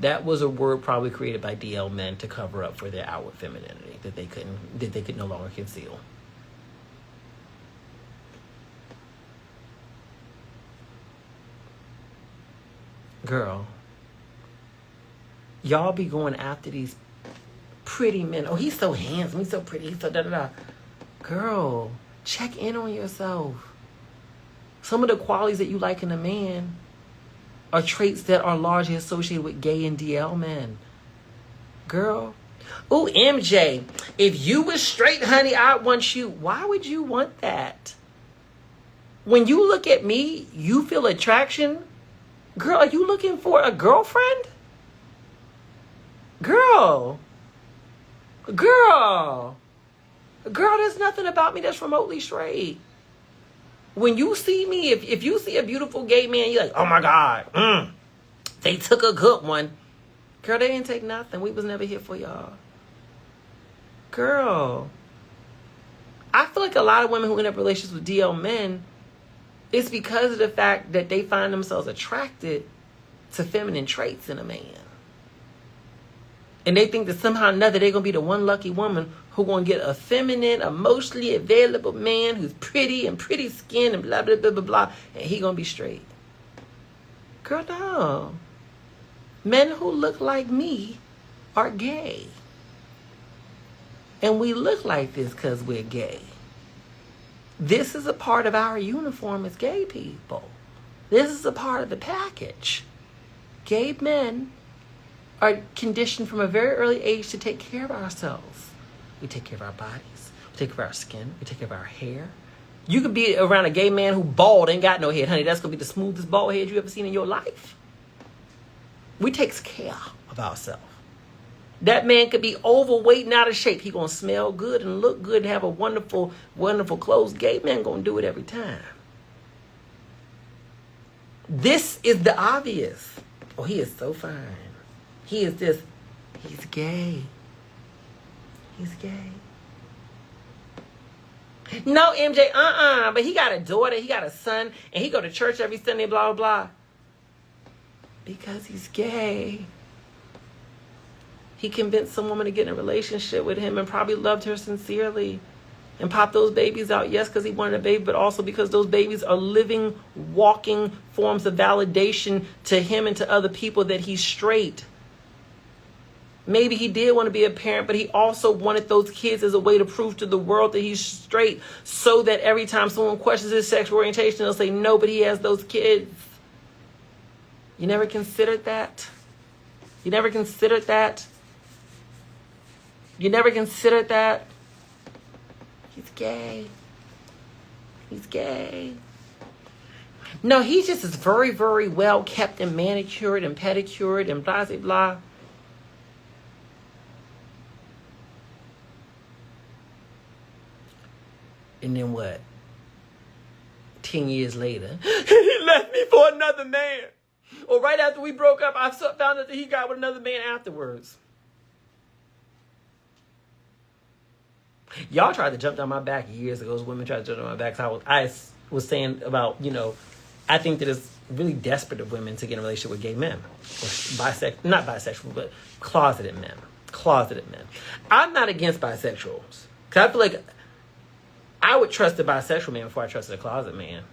That was a word probably created by DL men to cover up for their outward femininity that they could no longer conceal. Girl, y'all be going after these pretty men. Oh, he's so handsome. He's so pretty. He's so da-da-da. Girl, check in on yourself. Some of the qualities that you like in a man are traits that are largely associated with gay and DL men. Girl. Ooh, MJ, if you was straight, honey, I'd want you. Why would you want that? When you look at me, you feel attraction? Girl, are you looking for a girlfriend? Girl, there's nothing about me that's remotely straight. When you see me, if you see a beautiful gay man, you're like, oh my God, they took a good one. Girl, they didn't take nothing. We was never here for y'all. Girl, I feel like a lot of women who end up in relationships with DL men, it's because of the fact that they find themselves attracted to feminine traits in a man. And they think that somehow or another they're going to be the one lucky woman who going to get a feminine, emotionally available man who's pretty and pretty skin and blah, blah, blah, blah, blah. And he going to be straight. Girl, no. Men who look like me are gay. And we look like this because we're gay. This is a part of our uniform as gay people. This is a part of the package. Gay men are conditioned from a very early age to take care of ourselves. We take care of our bodies. We take care of our skin. We take care of our hair. You could be around a gay man who bald, ain't got no head, honey. That's going to be the smoothest bald head you ever seen in your life. We take care of ourselves. That man could be overweight and out of shape. He going to smell good and look good and have a wonderful, wonderful clothes. Gay man going to do it every time. This is the obvious. Oh, he is so fine. He is this. He's gay. He's gay. No, MJ, but he got a daughter, he got a son, and he go to church every Sunday, blah, blah, blah. Because he's gay. He convinced some woman to get in a relationship with him and probably loved her sincerely and popped those babies out. Yes, because he wanted a baby, but also because those babies are living, walking forms of validation to him and to other people that he's straight. Maybe he did want to be a parent, but he also wanted those kids as a way to prove to the world that he's straight, so that every time someone questions his sexual orientation, they'll say, no, but he has those kids. You never considered that? You never considered that? You never considered that? He's gay. He's gay. No, he just is very, very well kept and manicured and pedicured and blah, blah, blah. And then what? 10 years later, he left me for another man. Or right after we broke up, I found out that he got with another man afterwards. Y'all tried to jump down my back years ago. Those women tried to jump down my back. So I was saying about, I think that it's really desperate of women to get in a relationship with gay men. Or not bisexual, but closeted men. Closeted men. I'm not against bisexuals. Because I feel like I would trust a bisexual man before I trusted a closet man.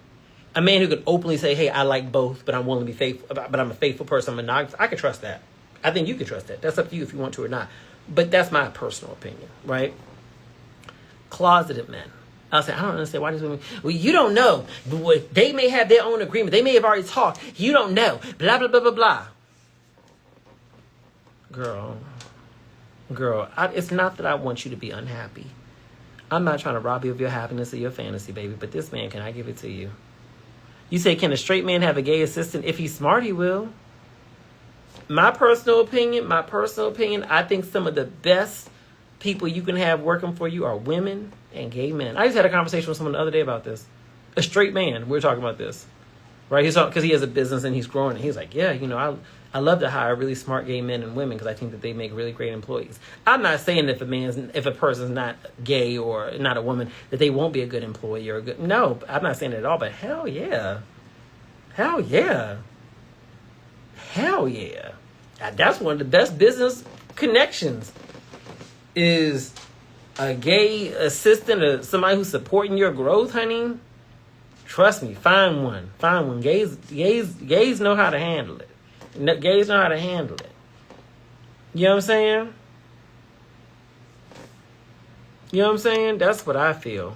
A man who could openly say, hey, I like both, but I'm willing to be faithful, but I'm a faithful person, I'm monogamous. I could trust that. I think you could trust that. That's up to you if you want to or not. But that's my personal opinion, right? Closeted men. I'll say, I don't understand why these women, well, you don't know. They may have their own agreement. They may have already talked. You don't know. Blah, blah, blah, blah, blah. Girl, it's not that I want you to be unhappy. I'm not trying to rob you of your happiness or your fantasy, baby, but this man, can I give it to you? You say, can a straight man have a gay assistant? If he's smart, he will. My personal opinion, I think some of the best people you can have working for you are women and gay men. I just had a conversation with someone the other day about this. A straight man, we were talking about this, right? He's because he has a business and he's growing. And he's like, yeah, I love to hire really smart gay men and women because I think that they make really great employees. I'm not saying that if a person's not gay or not a woman, that they won't be a good employee or a good. No, I'm not saying that at all. But hell yeah, that's one of the best business connections. Is a gay assistant or somebody who's supporting your growth, honey? Trust me, find one. Gays know how to handle it. Gays know how to handle it. You know what I'm saying? You know what I'm saying? That's what I feel.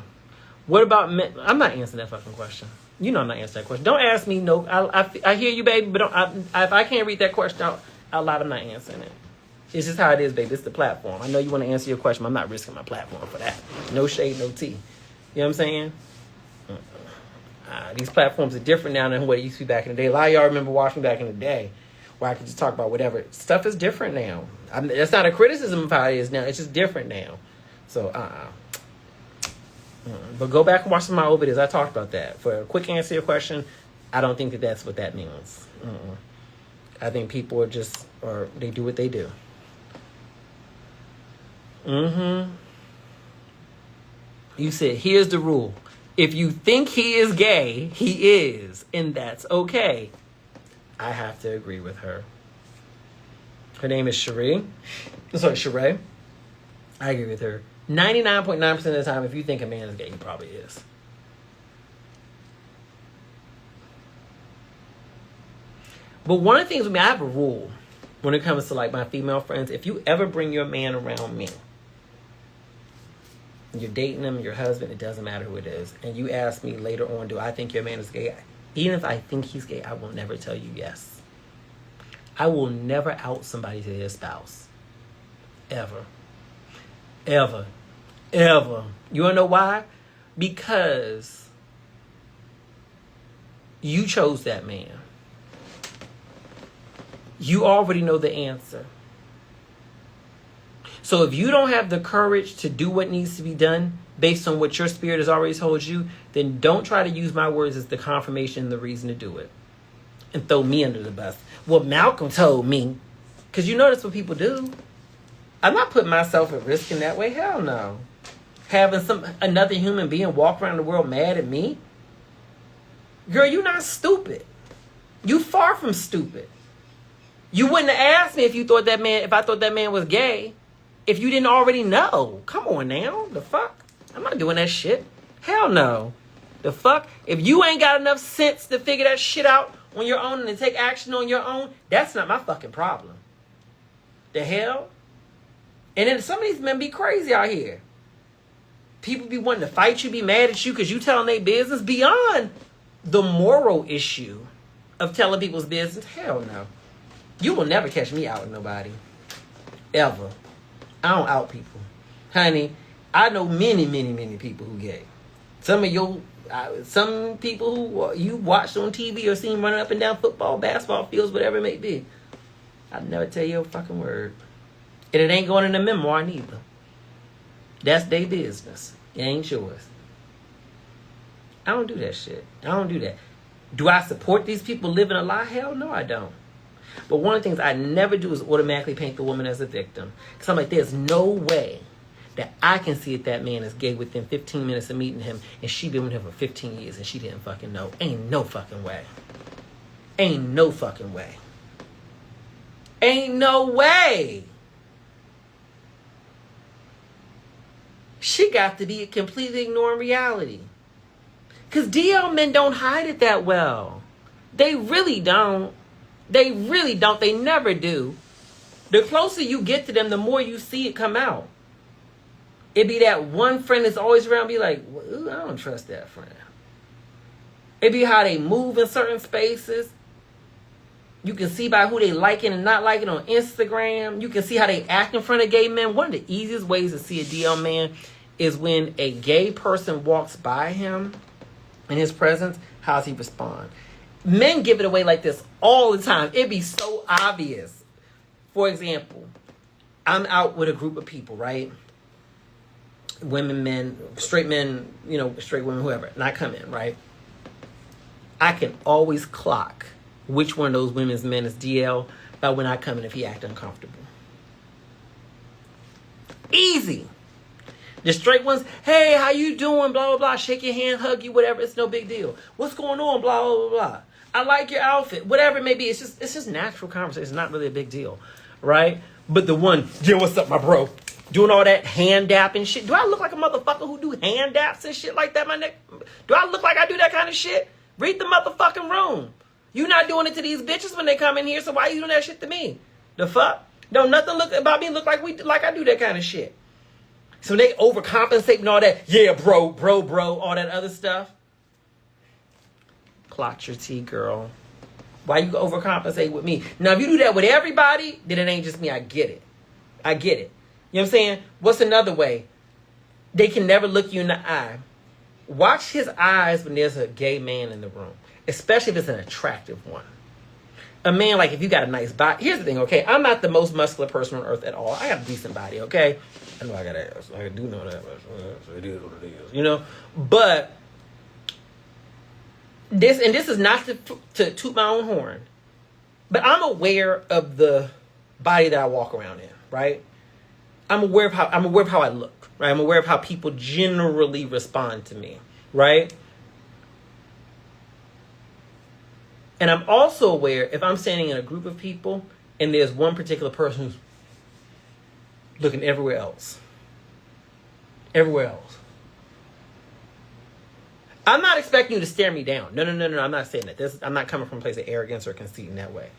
What about men? I'm not answering that fucking question. I'm not answering that question. Don't ask me no. I hear you, baby, but if I can't read that question out loud, I'm not answering it. It's just how it is, baby. It's the platform. I know you want to answer your question, but I'm not risking my platform for that. No shade, no tea. You know what I'm saying? These platforms are different now than what it used to be back in the day. A lot of y'all remember watching back in the day where I could just talk about whatever. Stuff is different now. That's not a criticism of how it is now. It's just different now. So, But go back and watch some of my old videos. I talked about that. For a quick answer to your question, I don't think that that's what that means. I think people are just, or they do what they do. You said, here's the rule. If you think he is gay, he is. And that's okay. I have to agree with her. Her name is Sheree. Sheree. I agree with her. 99.9% of the time, if you think a man is gay, he probably is. But one of the things with me, I have a rule when it comes to like my female friends. If you ever bring your man around me, you're dating him, your husband, it doesn't matter who it is, and you ask me later on, do I think your man is gay? Even if I think he's gay, I will never tell you yes. I will never out somebody to their spouse. Ever. Ever. Ever. You wanna know why? Because you chose that man. You already know the answer. So if you don't have the courage to do what needs to be done based on what your spirit has already told you, then don't try to use my words as the confirmation and the reason to do it. And throw me under the bus. Well, Malcolm told me. Because you know that's what people do. I'm not putting myself at risk in that way. Hell no. Having another human being walk around the world mad at me? Girl, you're not stupid. You far from stupid. You wouldn't have asked me if I thought that man was gay. If you didn't already know. Come on now. The fuck? I'm not doing that shit. Hell no. The fuck? If you ain't got enough sense to figure that shit out on your own and to take action on your own, that's not my fucking problem. The hell? And then some of these men be crazy out here. People be wanting to fight you, be mad at you because you telling their business beyond the moral issue of telling people's business. Hell no. You will never catch me out with nobody. Ever. I don't out people. Honey, I know many, many, many people who gay. Some people who you watched on TV or seen running up and down football, basketball fields, whatever it may be. I'd never tell you a fucking word. And it ain't going in the memoir neither. That's their business. It ain't yours. I don't do that shit. I don't do that. Do I support these people living a lie? Hell no, I don't. But one of the things I never do is automatically paint the woman as a victim. Because I'm like, there's no way that I can see if that man is gay within 15 minutes of meeting him and she been with him for 15 years and she didn't fucking know. Ain't no fucking way. Ain't no fucking way. Ain't no way. She got to be completely ignoring reality. Because DL men don't hide it that well. They really don't. They really don't. They never do. The closer you get to them, the more you see it come out. It be that one friend that's always around, be like, well, I don't trust that friend. It be how they move in certain spaces. You can see by who they liking and not liking on Instagram. You can see how they act in front of gay men. One of the easiest ways to see a DL man is when a gay person walks by him in his presence, how does he respond? Men give it away like this all the time. It be so obvious. For example, I'm out with a group of people, right? Women, men, straight men, straight women, whoever. And I come in, right? I can always clock which one of those women's men is DL by when I come in if he act uncomfortable. Easy. The straight ones, hey, how you doing? Blah, blah, blah. Shake your hand, hug you, whatever. It's no big deal. What's going on? Blah, blah, blah, blah. I like your outfit. Whatever it may be. It's just natural conversation. It's not really a big deal. Right? But the one, yeah, what's up, my bro? Doing all that hand dapping shit. Do I look like a motherfucker who do hand daps and shit like that, my nigga? Do I look like I do that kind of shit? Read the motherfucking room. You not doing it to these bitches when they come in here, so why you doing that shit to me? The fuck? Don't nothing look about me look like I do that kind of shit. So they overcompensate and all that. Yeah, bro, all that other stuff. Clock your tea, girl. Why you overcompensate with me? Now, if you do that with everybody, then it ain't just me. I get it. You know what I'm saying? What's another way? They can never look you in the eye. Watch his eyes when there's a gay man in the room, especially if it's an attractive one. a man, like, if you got a nice body, here's the thing, okay? I'm not the most muscular person on earth at all. I got a decent body, okay? I know I got ass. I do know that. But it is what it is, you know? But this is not to toot my own horn, but I'm aware of the body that I walk around in, right? I'm aware of how I look, right? I'm aware of how people generally respond to me, right? And I'm also aware if I'm standing in a group of people and there's one particular person who's looking everywhere else. Everywhere else. I'm not expecting you to stare me down. No. I'm not saying that. I'm not coming from a place of arrogance or conceit in that way.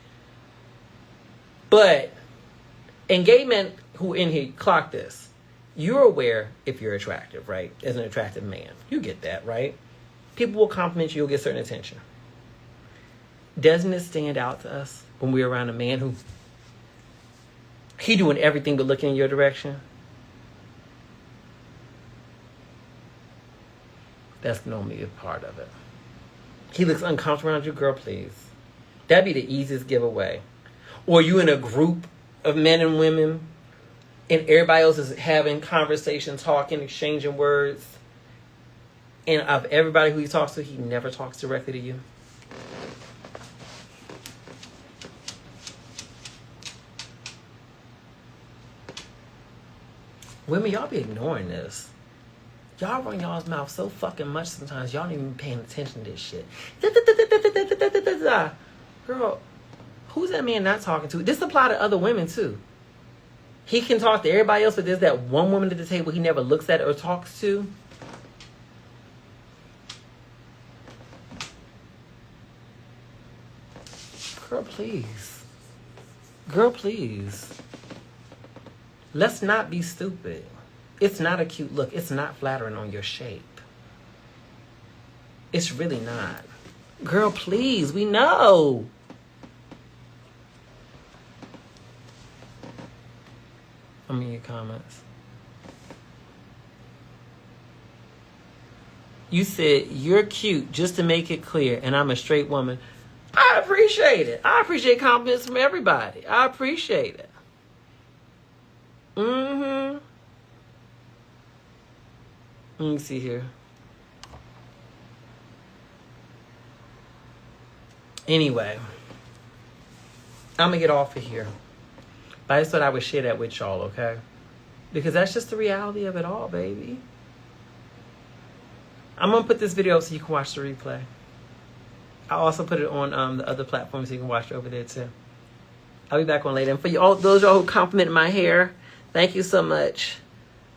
But, and gay men who in here clock this, you're aware if you're attractive, right? As an attractive man. You get that, right? People will compliment you. You'll get certain attention. Doesn't it stand out to us when we're around a man who he doing everything but looking in your direction? That's normally a part of it. He looks uncomfortable around you, girl, please. That'd be the easiest giveaway. Or you in a group of men and women and everybody else is having conversation, talking, exchanging words. And of everybody who he talks to, he never talks directly to you. Women, y'all be ignoring this. Y'all run y'all's mouth so fucking much sometimes, y'all ain't even paying attention to this shit. Girl, who's that man not talking to? This apply to other women too. He can talk to everybody else, but there's that one woman at the table he never looks at or talks to. Girl, please. Girl, please. Let's not be stupid. It's not a cute look. It's not flattering on your shape. It's really not. Girl, please. We know. I'm in your comments. You said, you're cute, just to make it clear, and I'm a straight woman. I appreciate it. I appreciate compliments from everybody. I appreciate it. Mm-hmm. Let me see here. Anyway, I'm gonna get off of here. But I just thought I would share that with y'all, okay? Because that's just the reality of it all, baby. I'm gonna put this video up so you can watch the replay. I'll also put it on the other platforms so you can watch it over there too. I'll be back on later. And for y'all, those y'all who complimented my hair, thank you so much.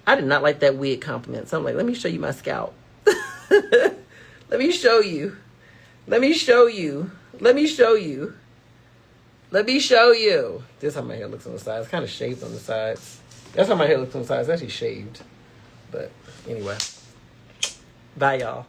I did not like that wig compliment. So I'm like, let me show you my scalp. Let me show you. Let me show you. Let me show you. Let me show you. This is how my hair looks on the sides. It's kind of shaved on the sides. That's how my hair looks on the sides. It's actually shaved. But anyway. Bye, y'all.